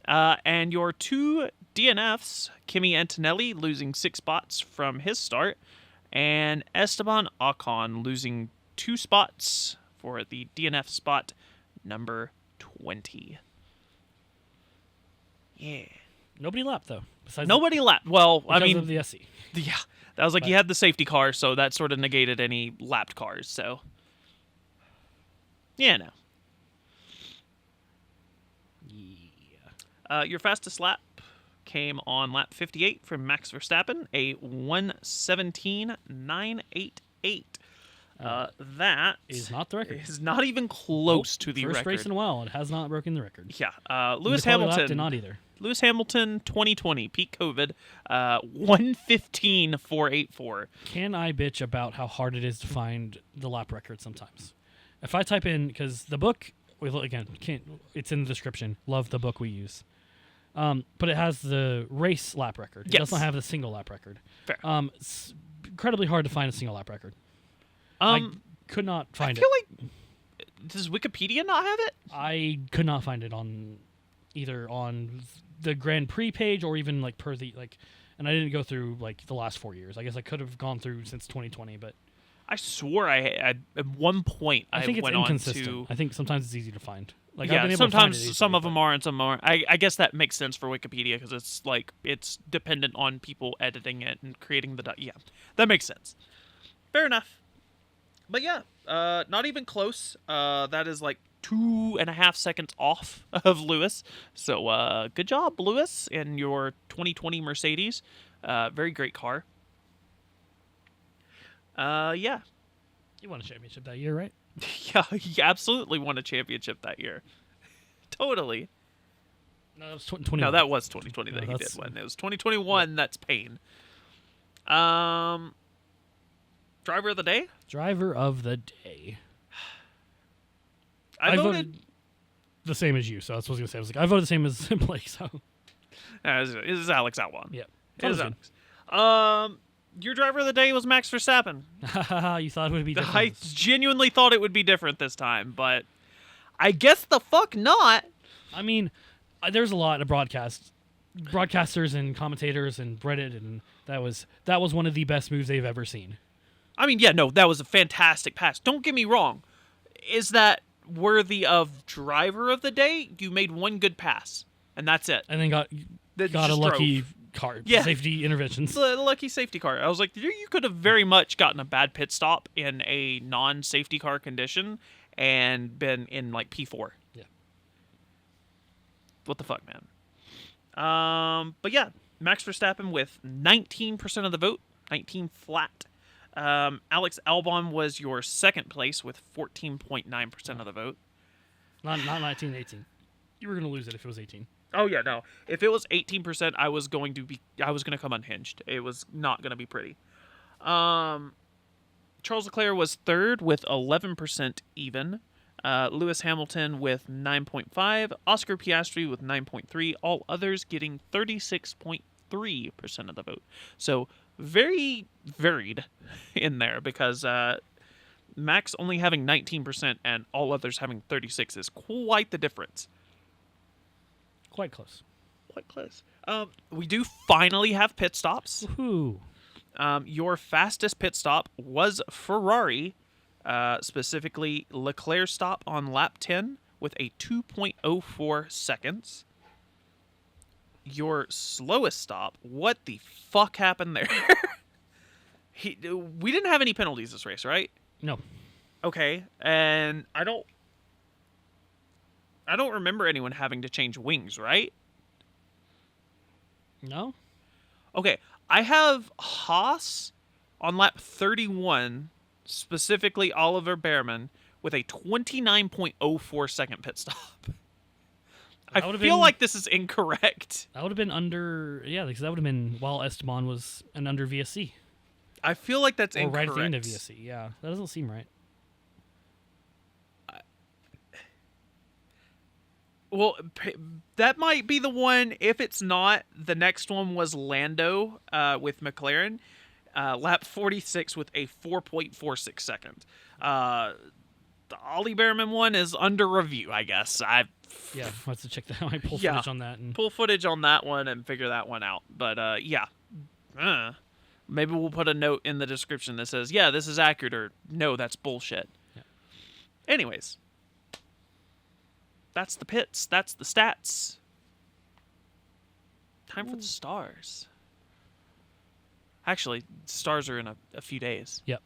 C: And your 2 DNFs, Kimi Antonelli losing 6 spots from his start, and Esteban Ocon losing 2 spots for the DNF spot number 20. Yeah.
B: Nobody lapped, though.
C: Nobody lapped. Well, I mean,
B: of the SE.
C: Yeah. That was like he had the safety car, so that sort of negated any lapped cars. So, yeah, no. Yeah. Your fastest lap came on lap 58 from Max Verstappen, a 1:17.988. That
B: is not the record.
C: Is not even close to the
B: First
C: record.
B: race in a while, it has not broken the record.
C: Yeah. Lewis
B: Nicole
C: Hamilton
B: did not either.
C: Lewis Hamilton 2020 peak COVID 1:15.484.
B: Can I bitch about how hard it is to find the lap record sometimes? If I type in, because the book, it's in the description. Love the book we use. But it has the race lap record. It does not have the single lap record.
C: Fair.
B: It's incredibly hard to find a single lap record. I could not find it.
C: I feel like, does Wikipedia not have it?
B: I could not find it on either on the Grand Prix page or even like per the like, and I didn't go through like the last 4 years. I guess I could have gone through since 2020, but
C: I swore I had at one point
B: I think it's
C: went
B: inconsistent.
C: on to.
B: I think sometimes it's easy to find. Like,
C: Yeah,
B: I've been able to find it
C: sometimes
B: easily,
C: some of
B: but-
C: them are and some aren't. I guess that makes sense for Wikipedia because it's like it's dependent on people editing it and creating the. Yeah, that makes sense. Fair enough. But yeah, not even close. That is like 2.5 seconds off of Lewis. So good job, Lewis, in your 2020 Mercedes. Very great car. Yeah.
B: You won a championship that year, right?
C: Yeah, he absolutely won a championship that year. Totally.
B: No, that was 2021.
C: No, that was 2020
B: No,
C: that he
B: that's-
C: did win. It was 2021. That's pain. Driver of the day?
B: Driver of the day.
C: I voted.
B: The same as you, so that's what I was gonna say. I voted the same as Blake, so
C: It is Alex Albon.
B: yeah.
C: It is
B: That was
C: Alex. Your driver of the day was Max Verstappen.
B: good. You thought it would be different.
C: I genuinely thought it would be different this time, but I guess the fuck not.
B: I mean, there's a lot of broadcasters and commentators and Reddit, and that was one of the best moves they've ever seen.
C: I mean, yeah, no, that was a fantastic pass. Don't get me wrong. Is that worthy of driver of the day? You made one good pass, and that's it.
B: And then got
C: That
B: a
C: just
B: lucky
C: drove.
B: car
C: Yeah.
B: safety interventions.
C: It's a lucky safety car. I was like, you could have very much gotten a bad pit stop in a non-safety car condition and been in like P4.
B: Yeah.
C: What the fuck, man? But yeah, Max Verstappen with 19% of the vote, 19 flat. Alex Albon was your second place with 14.9% of the vote.
B: Not 19, 18. You were gonna lose it if it was 18.
C: Oh yeah, no. If it was 18%, I was going to come unhinged. It was not going to be pretty. Charles Leclerc was third with 11% even. Lewis Hamilton with 9.5, Oscar Piastri with 9.3, all others getting 36.3% of the vote. So very varied in there because Max only having 19% and all others having 36 is quite the difference.
B: Quite close.
C: Quite close. We do finally have pit stops.
B: Woohoo!
C: Your fastest pit stop was Ferrari, specifically Leclerc's stop on lap 10 with a 2.04 seconds. Your slowest stop, what the fuck happened there? we didn't have any penalties this race, right?
B: No.
C: Okay, and I don't remember anyone having to change wings, right?
B: No?
C: Okay, I have Haas on lap 31, specifically Oliver Behrman, with a 29.04 second pit stop. I feel like this is incorrect.
B: That would have been under... Yeah, because that would have been while Esteban was an under VSC.
C: I feel like that's
B: or
C: incorrect.
B: Right at the end of VSC, yeah. That doesn't seem right.
C: Well, that might be the one. If it's not, the next one was Lando with McLaren, lap 46 with a 4.46 second. The Ollie Behrman one is under review, I guess.
B: Yeah, I'll have to check that out. I pull footage on that.
C: Pull footage on that one and figure that one out. But yeah. Maybe we'll put a note in the description that says, yeah, this is accurate, or no, that's bullshit.
B: Yeah.
C: Anyways. That's the pits. That's the stats. Time for the stars. Actually, stars are in a few days.
B: Yep.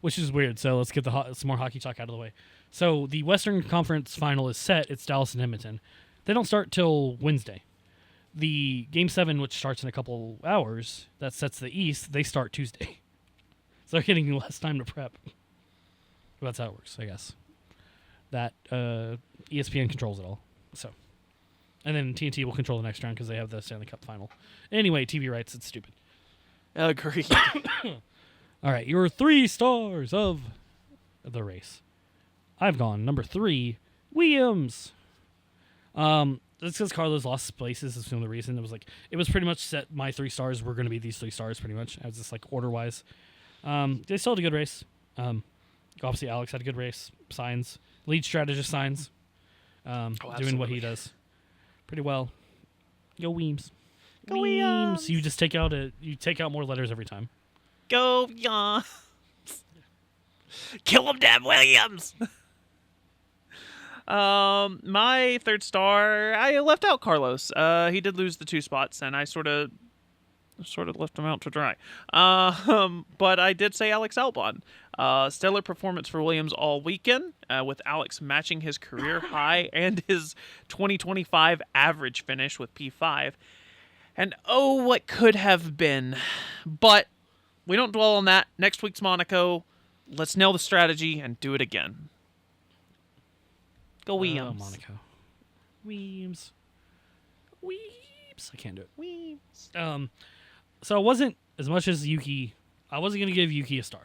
B: Which is weird. So let's get some more hockey talk out of the way. So the Western Conference final is set. It's Dallas and Edmonton. They don't start till Wednesday. The Game 7, which starts in a couple hours, that sets the East, they start Tuesday. So they're getting less time to prep. That's how it works, I guess. That ESPN controls it all. So, and then TNT will control the next round because they have the Stanley Cup final. Anyway, TV rights, it's stupid.
C: Agreed.
B: All right, your 3 stars of the race. I've gone number 3, Williams. That's because Carlos lost places. Is the only reason. It was pretty much set. My 3 stars were going to be these 3 stars, pretty much. I was just like order wise. They still had a good race. Obviously, Alex had a good race. Signs. Lead strategist Signs, doing what he does pretty well. Go Weems.
C: Go Weems.
B: You just take out more letters every time.
C: Go Weems. Kill him, damn Williams. My 3rd star, I left out Carlos. He did lose the 2 spots, and I sort of left him out to dry. But I did say Alex Albon. Stellar performance for Williams all weekend, with Alex matching his career high and his 2025 average finish with P5. And oh, what could have been. But we don't dwell on that. Next week's Monaco. Let's nail the strategy and do it again. Go Williams.
B: Monaco. Williams. I can't do it.
C: Williams.
B: So it wasn't as much as Yuki. I wasn't going to give Yuki a star.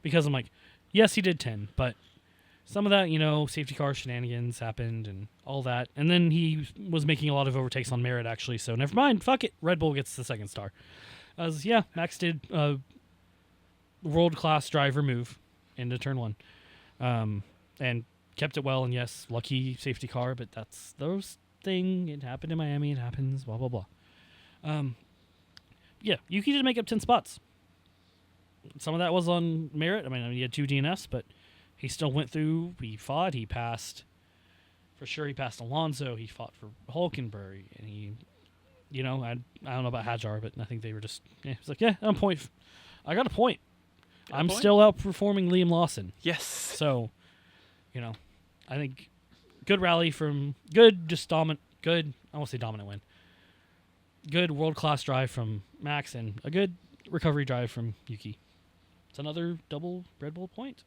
B: Because I'm like, yes, he did 10, but some of that, safety car shenanigans happened and all that. And then he was making a lot of overtakes on merit, actually, so never mind. Fuck it. Red Bull gets the 2nd star. Max did a world-class driver move into turn 1. And kept it well, and yes, lucky safety car, but that's those thing. It happened in Miami. It happens, blah, blah, blah. Yuki did make up 10 spots. Some of that was on merit. I mean, he had 2 DNFs, but he still went through. He fought. He passed. For sure, he passed Alonso. He fought for Hulkenberg. And he, I don't know about Hadjar, but I think they were just, it's like, I'm a point. I got a point. I'm still outperforming Liam Lawson.
C: Yes.
B: So, I think good rally from good, just dominant, good, I won't say dominant win. Good world-class drive from Max and a good recovery drive from Yuki. It's another double Red Bull point.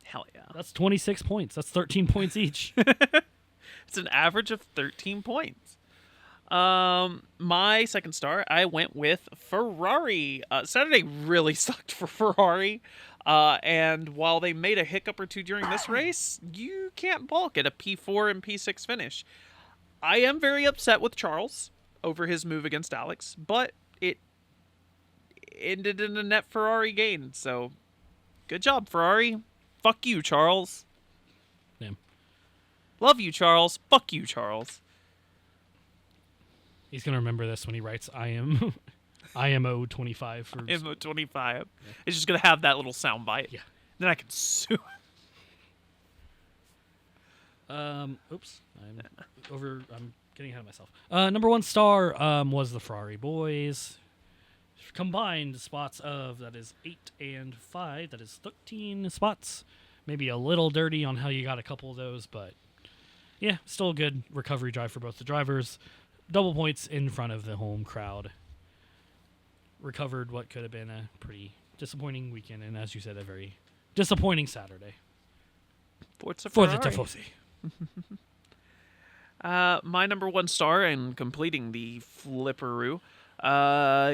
C: Hell yeah.
B: That's 26 points. That's 13 points each.
C: It's an average of 13 points. My 2nd star, I went with Ferrari. Saturday really sucked for Ferrari. And while they made a hiccup or 2 during this race, you can't balk at a P4 and P6 finish. I am very upset with Charles over his move against Alex, but it ended in a net Ferrari gain. So, good job, Ferrari. Fuck you, Charles.
B: Damn.
C: Love you, Charles. Fuck you, Charles.
B: He's going to remember this when he writes IMO 25 for
C: IMO 25. Yeah. It's just going to have that little sound bite.
B: Yeah.
C: Then I can sue.
B: Oops. I'm getting ahead of myself. Number 1 star was the Ferrari boys. combined spots of, that is 8 and 5, that is 13 spots. Maybe a little dirty on how you got a couple of those, but yeah, still a good recovery drive for both the drivers. Double points in front of the home crowd. Recovered what could have been a pretty disappointing weekend, and as you said, a very disappointing Saturday
C: For
B: the Tifosi.
C: My number one star in completing the flipperoo,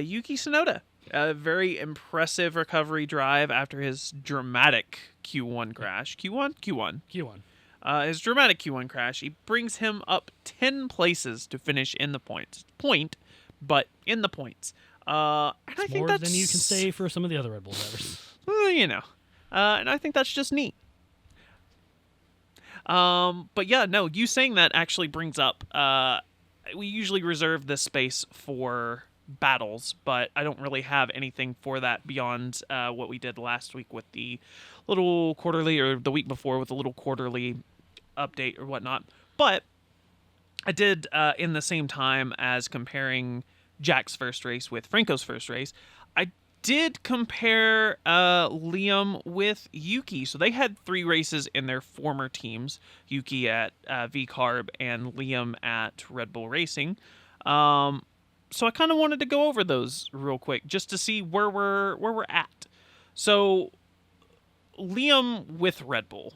C: Yuki Tsunoda. A very impressive recovery drive after his dramatic Q1 crash. Q1. His dramatic Q1 crash. He brings him up 10 places to finish in the points. But in the points. And I think
B: More
C: that's
B: than you can say for some of the other Red Bull drivers.
C: And I think that's just neat. But yeah, no, you saying that actually brings up, we usually reserve this space for battles, but I don't really have anything for that beyond what we did last week with the little quarterly, or the week before with the little quarterly update or whatnot. But I did, in the same time as comparing Jack's first race with Franco's first race, I did compare Liam with Yuki. So they had 3 races in their former teams, Yuki at VCarb and Liam at Red Bull Racing. So I kind of wanted to go over those real quick just to see where we're at. So Liam with Red Bull,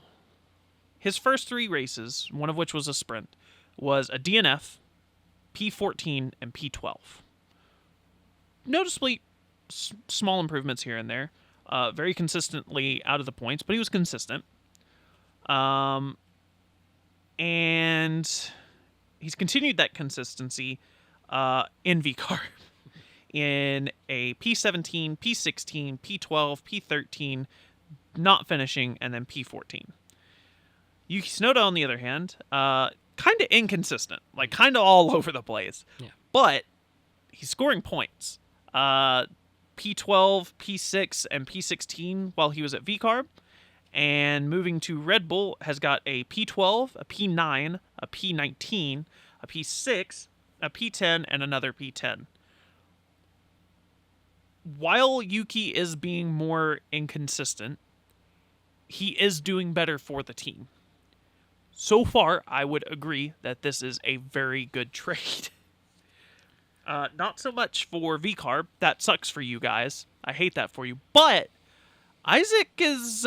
C: his first 3 races, one of which was a sprint, was a DNF, P14, and P12. Noticeably small improvements here and there. Very consistently out of the points, but he was consistent. And he's continued that consistency in VCAR in a P17, P16, P12, P13, not finishing, and then P14. Yuki Tsunoda, on the other hand, kind of inconsistent, like kind of all over the place.
B: Yeah.
C: But he's scoring points. P12, P6, and P16 while he was at VCarb. And moving to Red Bull has got a P12, a P9, a P19, a P6, a P10, and another P10. While Yuki is being more inconsistent, he is doing better for the team. So far, I would agree that this is a very good trade. Not so much for VCarb. That sucks for you guys. I hate that for you. But Isaac is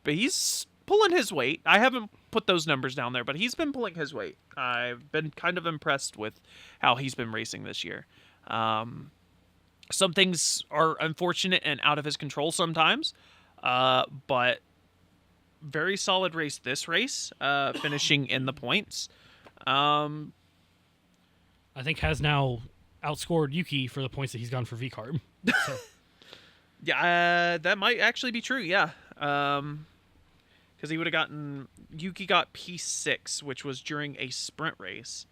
C: he's pulling his weight. I haven't put those numbers down there, but he's been pulling his weight. I've been kind of impressed with how he's been racing this year. Some things are unfortunate and out of his control sometimes, but very solid race this race, finishing in the points.
B: I think has now outscored Yuki for the points that he's gone for VCarb. So.
C: Yeah, that might actually be true, yeah. Because he would have gotten... Yuki got P6, which was during a sprint race.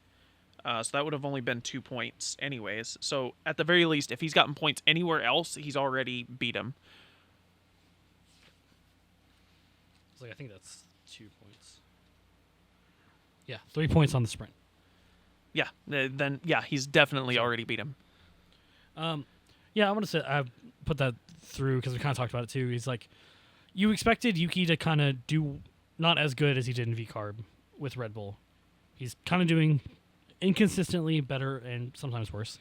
C: So that would have only been 2 points anyways. So at the very least, if he's gotten points anywhere else, he's already beat him.
B: It's like, I think that's 2 points. Yeah, 3 points on the sprint.
C: Yeah, then yeah, he's definitely already beat him.
B: Yeah, I want to say I put that through because we kind of talked about it too. He's like, you expected Yuki to kind of do not as good as he did in VCarb with Red Bull. He's kind of doing inconsistently better and sometimes worse.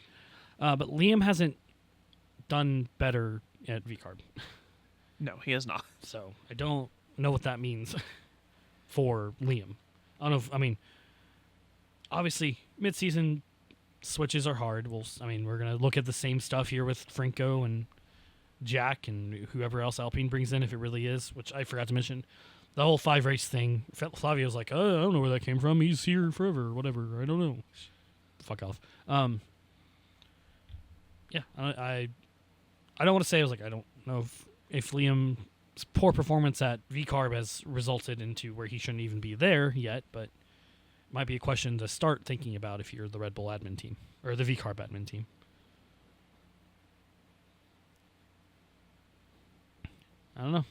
B: But Liam hasn't done better at VCarb.
C: No, he has not.
B: So I don't know what that means for Liam. I don't know if, I mean, obviously mid-season switches are hard. We're going to look at the same stuff here with Franco and Jack and whoever else Alpine brings in, if it really is, which I forgot to mention. The whole 5-race thing, Flavio's like, oh, I don't know where that came from. He's here forever, whatever. I don't know. Fuck off. Yeah, I don't want to say, I don't know if Liam's poor performance at VCarb has resulted into where he shouldn't even be there yet, but it might be a question to start thinking about if you're the Red Bull admin team, or the VCarb admin team. I don't know.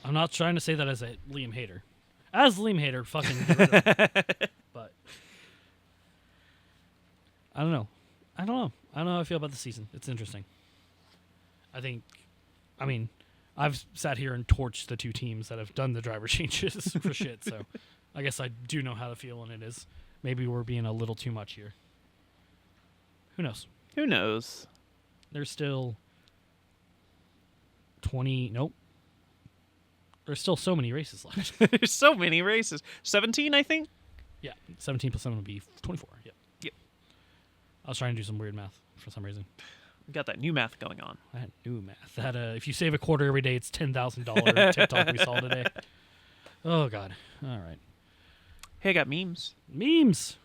B: I'm not trying to say that as a Liam hater. As a Liam hater, fucking get rid of him. But I don't know. I don't know how I feel about the season. It's interesting. I mean, I've sat here and torched the two teams that have done the driver changes for shit, so I guess I do know how the feeling it is. Maybe we're being a little too much here. Who knows?
C: Who knows?
B: There's still 20... Nope. There's still so many races left.
C: There's so many races. 17, I think?
B: Yeah, 17 plus 7 would be 24. Yep.
C: Yep.
B: I was trying to do some weird math for some reason.
C: We got that new math going on.
B: I had new math. That if you save a quarter every day, it's $10,000 TikTok we saw today. Oh, God. All right.
C: Hey, I got memes.
B: Memes.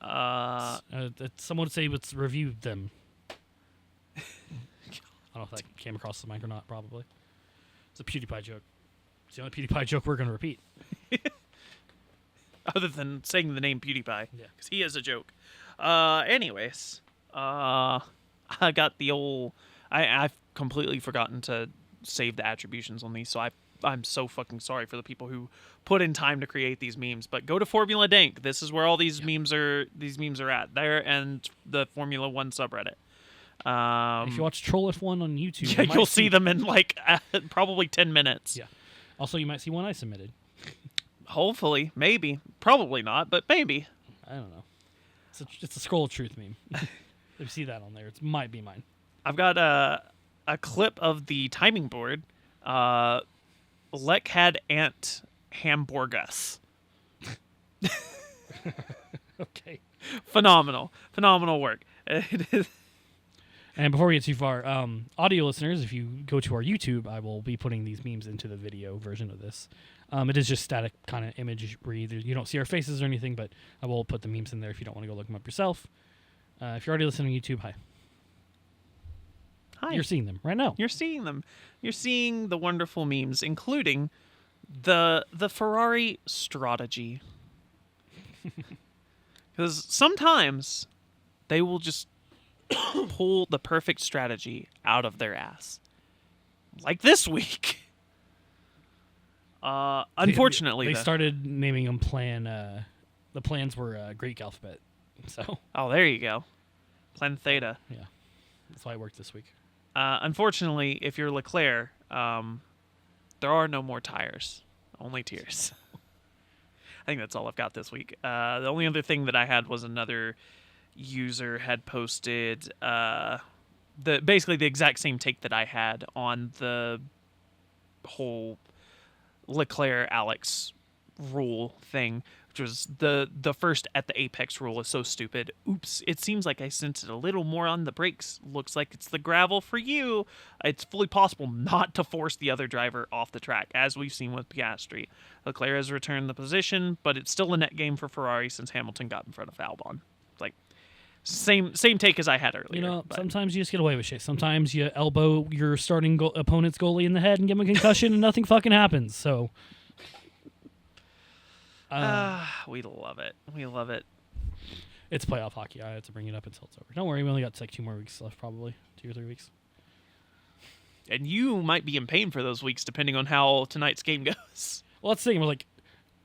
B: Someone would say let's review them. I don't know if that came across the mic or not, probably. It's a PewDiePie joke. It's the only PewDiePie joke we're going to repeat.
C: Other than saying the name PewDiePie.
B: Yeah.
C: Because he is a joke. Anyways. I got the old... I've completely forgotten to save the attributions on these, so I'm so fucking sorry for the people who put in time to create these memes. But go to Formula Dank. This is where all these memes are at. There and the Formula 1 subreddit.
B: If you watch Troll F1 on YouTube,
C: yeah, you'll see them in like probably 10 minutes.
B: Yeah. Also, you might see one I submitted.
C: Hopefully, maybe, probably not, but maybe.
B: I don't know. It's a Scroll of Truth meme. If you see that on there, it might be mine.
C: I've got a clip of the timing board. Lek had Ant Hamburgas.
B: Okay.
C: Phenomenal work. It is.
B: And before we get too far, audio listeners, if you go to our YouTube, I will be putting these memes into the video version of this. It is just static kind of image where you don't see our faces or anything, but I will put the memes in there if you don't want to go look them up yourself. If you're already listening on YouTube, hi.
C: Hi.
B: You're seeing them right now.
C: You're seeing them. You're seeing the wonderful memes, including the Ferrari strategy. Because sometimes they will just pull the perfect strategy out of their ass. Like this week. Unfortunately,
B: they started naming them plan. The plans were Greek alphabet. So.
C: Oh, there you go. Plan Theta.
B: Yeah, that's why it worked this week.
C: Unfortunately, if you're Leclerc, there are no more tires, only tears. I think that's all I've got this week. The only other thing that I had was another user had posted basically the exact same take that I had on the whole Leclerc Alex rule thing, which was the first at the apex rule is so stupid. Oops, it seems like I sensed it a little more on the brakes. Looks like it's the gravel for you. It's fully possible not to force the other driver off the track, as we've seen with Piastri. Leclerc has returned the position, but it's still a net game for Ferrari since Hamilton got in front of Albon. Like, same take as I had earlier.
B: You know,
C: but
B: sometimes you just get away with shit. Sometimes you elbow your starting opponent's goalie in the head and give him a concussion and nothing fucking happens. So...
C: we love it. We love it.
B: It's playoff hockey. I have to bring it up until it's over. Don't worry, we only got like 2 more weeks left, probably 2 or 3 weeks.
C: And you might be in pain for those weeks, depending on how tonight's game goes.
B: Well, that's the thing. We're like,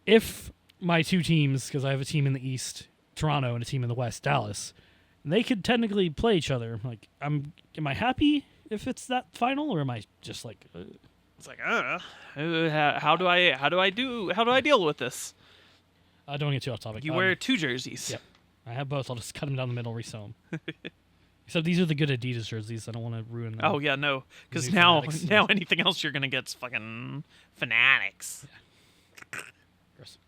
B: if my 2 teams, because I have a team in the East, Toronto, and a team in the West, Dallas, they could technically play each other. Like, am I happy if it's that final, or am I just like?
C: It's like, how do I deal with this?
B: Don't get too off topic.
C: You wear 2 jerseys.
B: Yep. I have both. I'll just cut them down the middle, resew them. Except these are the good Adidas jerseys. I don't want to ruin them.
C: Oh, yeah, no. Because
B: These
C: now
B: Fanatics.
C: anything else you're going to get's fucking Fanatics.
B: Yeah. Gross.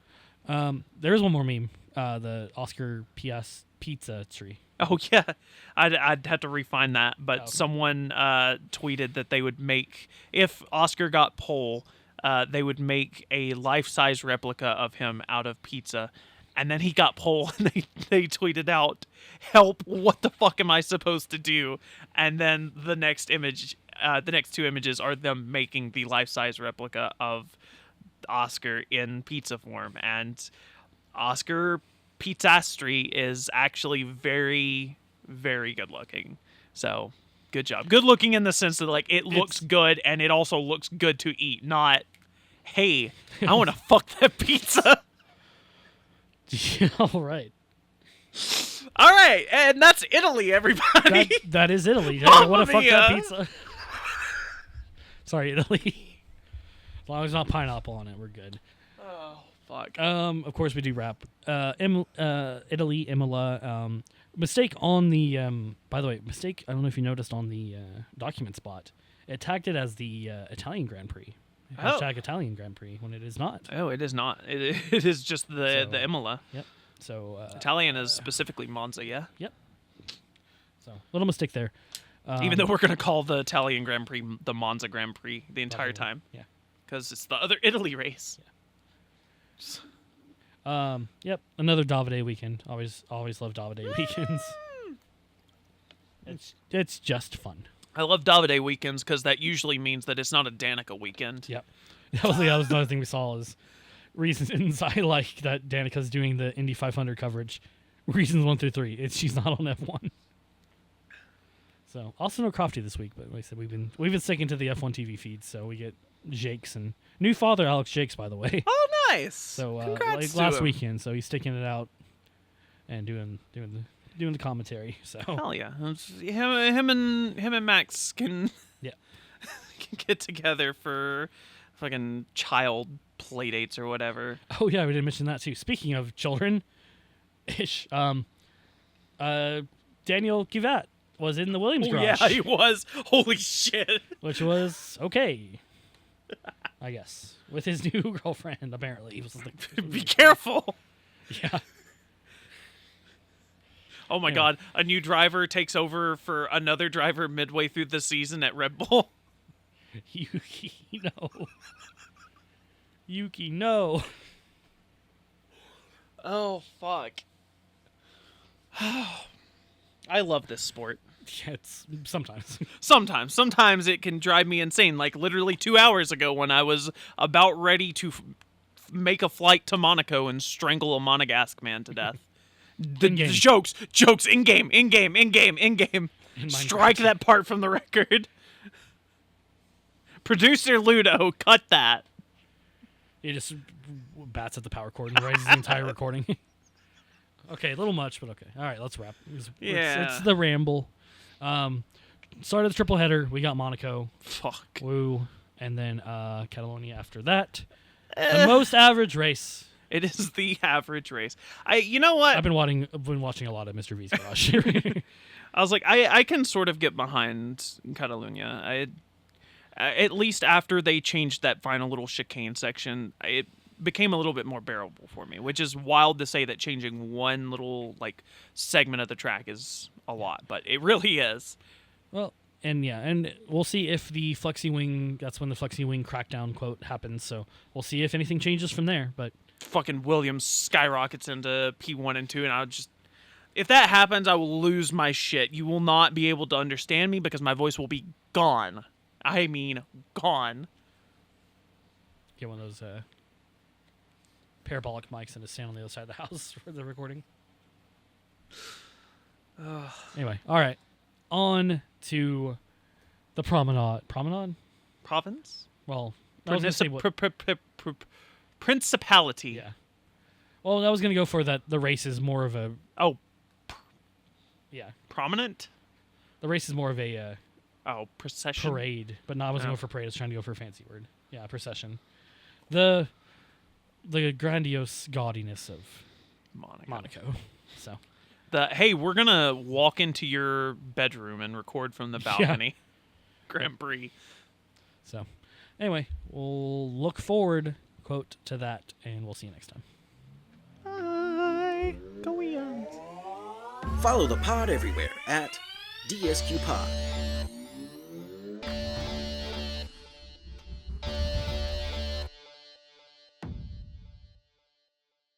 B: There is one more meme. The Oscar PS pizza tree.
C: Oh, yeah. I'd have to refine that. But
B: okay.
C: Someone tweeted that they would make, if Oscar got pole, they would make a life-size replica of him out of pizza. And then he got pole, and they tweeted out, "Help, what the fuck am I supposed to do?" And then the next image, the next 2 images are them making the life-size replica of Oscar in pizza form. And Oscar Pizzastri is actually very, very good-looking. So, good job. Good-looking in the sense that, like, it looks good, and it also looks good to eat, not, hey, I want to fuck that pizza.
B: Yeah, all right.
C: All right, and that's Italy, everybody.
B: That is Italy. Hey,
C: Mamma
B: what a fucked up
C: mia.
B: pizza. Sorry, Italy. As long as there's not pineapple on it, we're good.
C: Oh, fuck.
B: Of course we do wrap. Italy, Imola. Mistake on the. By the way, mistake. I don't know if you noticed on the document spot. It tagged it as the Italian Grand Prix. Hashtag Italian Grand Prix when it is not.
C: Oh, it is not. It is just the Imola.
B: Yep. So
C: Italian is specifically Monza, yeah?
B: Yep. So little mistake there.
C: Even though we're going to call the Italian Grand Prix the Monza Grand Prix the entire time.
B: Yeah.
C: Because it's the other Italy race.
B: Yep. Another Davide weekend. Always love Davide weekends. It's just fun.
C: I love Davide weekends because that usually means that it's not a Danica weekend.
B: Yep. That was another thing we saw is reasons I like that Danica's doing the Indy 500 coverage. Reasons 1 through 3. She's not on F1. So also no Crofty this week, but like I said, we've been sticking to the F1 TV feed, so we get Jakes and new father Alex Jakes, by the way.
C: Oh, nice!
B: So
C: Congrats
B: like
C: to
B: last
C: him.
B: weekend, so he's sticking it out and doing the commentary. So
C: Hell yeah! Him and Max can
B: yeah.
C: can get together for fucking child play dates or whatever.
B: Oh yeah, we didn't mention that too. Speaking of children, ish. Daniel Kivat was in the Williams
C: Oh
B: garage.
C: yeah, he was. Holy shit!
B: Which was okay, I guess, with his new girlfriend. Apparently, he was like,
C: Be careful.
B: yeah.
C: Oh my God! A new driver takes over for another driver midway through the season at Red Bull.
B: Yuki, no. Yuki, no.
C: Oh fuck! I love this sport.
B: Yeah, it's sometimes.
C: Sometimes it can drive me insane. Like literally 2 hours ago, when I was about ready to make a flight to Monaco and strangle a Monegasque man to death. The jokes in game. Strike that part from the record. Producer Ludo, cut that.
B: He just bats at the power cord and raises the entire recording. Okay, a little much, but okay. All right, let's wrap. It's the ramble. Started the triple header. We got Monaco.
C: Fuck.
B: Woo. And then Catalonia after that. The most average race.
C: It is the average race. You know what?
B: I've been watching a lot of Mr. V's garage.
C: I was like, I can sort of get behind Catalunya. At least after they changed that final little chicane section, it became a little bit more bearable for me, which is wild to say that changing one little like segment of the track is a lot, but it really is.
B: Well, and we'll see if the Flexi Wing, that's when the Flexi Wing crackdown quote happens, so we'll see if anything changes from there, but
C: fucking Williams skyrockets into P1 and 2, and if that happens, I will lose my shit. You will not be able to understand me because my voice will be gone. I mean, gone.
B: Get one of those parabolic mics and just stand on the other side of the house for the recording. Anyway, all right. On to the promenade. Promenade?
C: Province?
B: Well, I was going to say what...
C: Principality.
B: Yeah. Well, I was going to go for that. The race is more of a...
C: Oh.
B: Yeah.
C: Prominent?
B: The race is more of a...
C: procession?
B: Parade. But no, I wasn't going for parade. I was trying to go for a fancy word. Yeah, procession. The grandiose gaudiness of Monaco. So...
C: hey, we're going to walk into your bedroom and record from the balcony. Yeah. Grand Prix.
B: So, anyway, we'll look forward, quote, to that, and we'll see you next time.
C: Bye. Go Eons.
A: Follow the pod everywhere at DSQ Pod.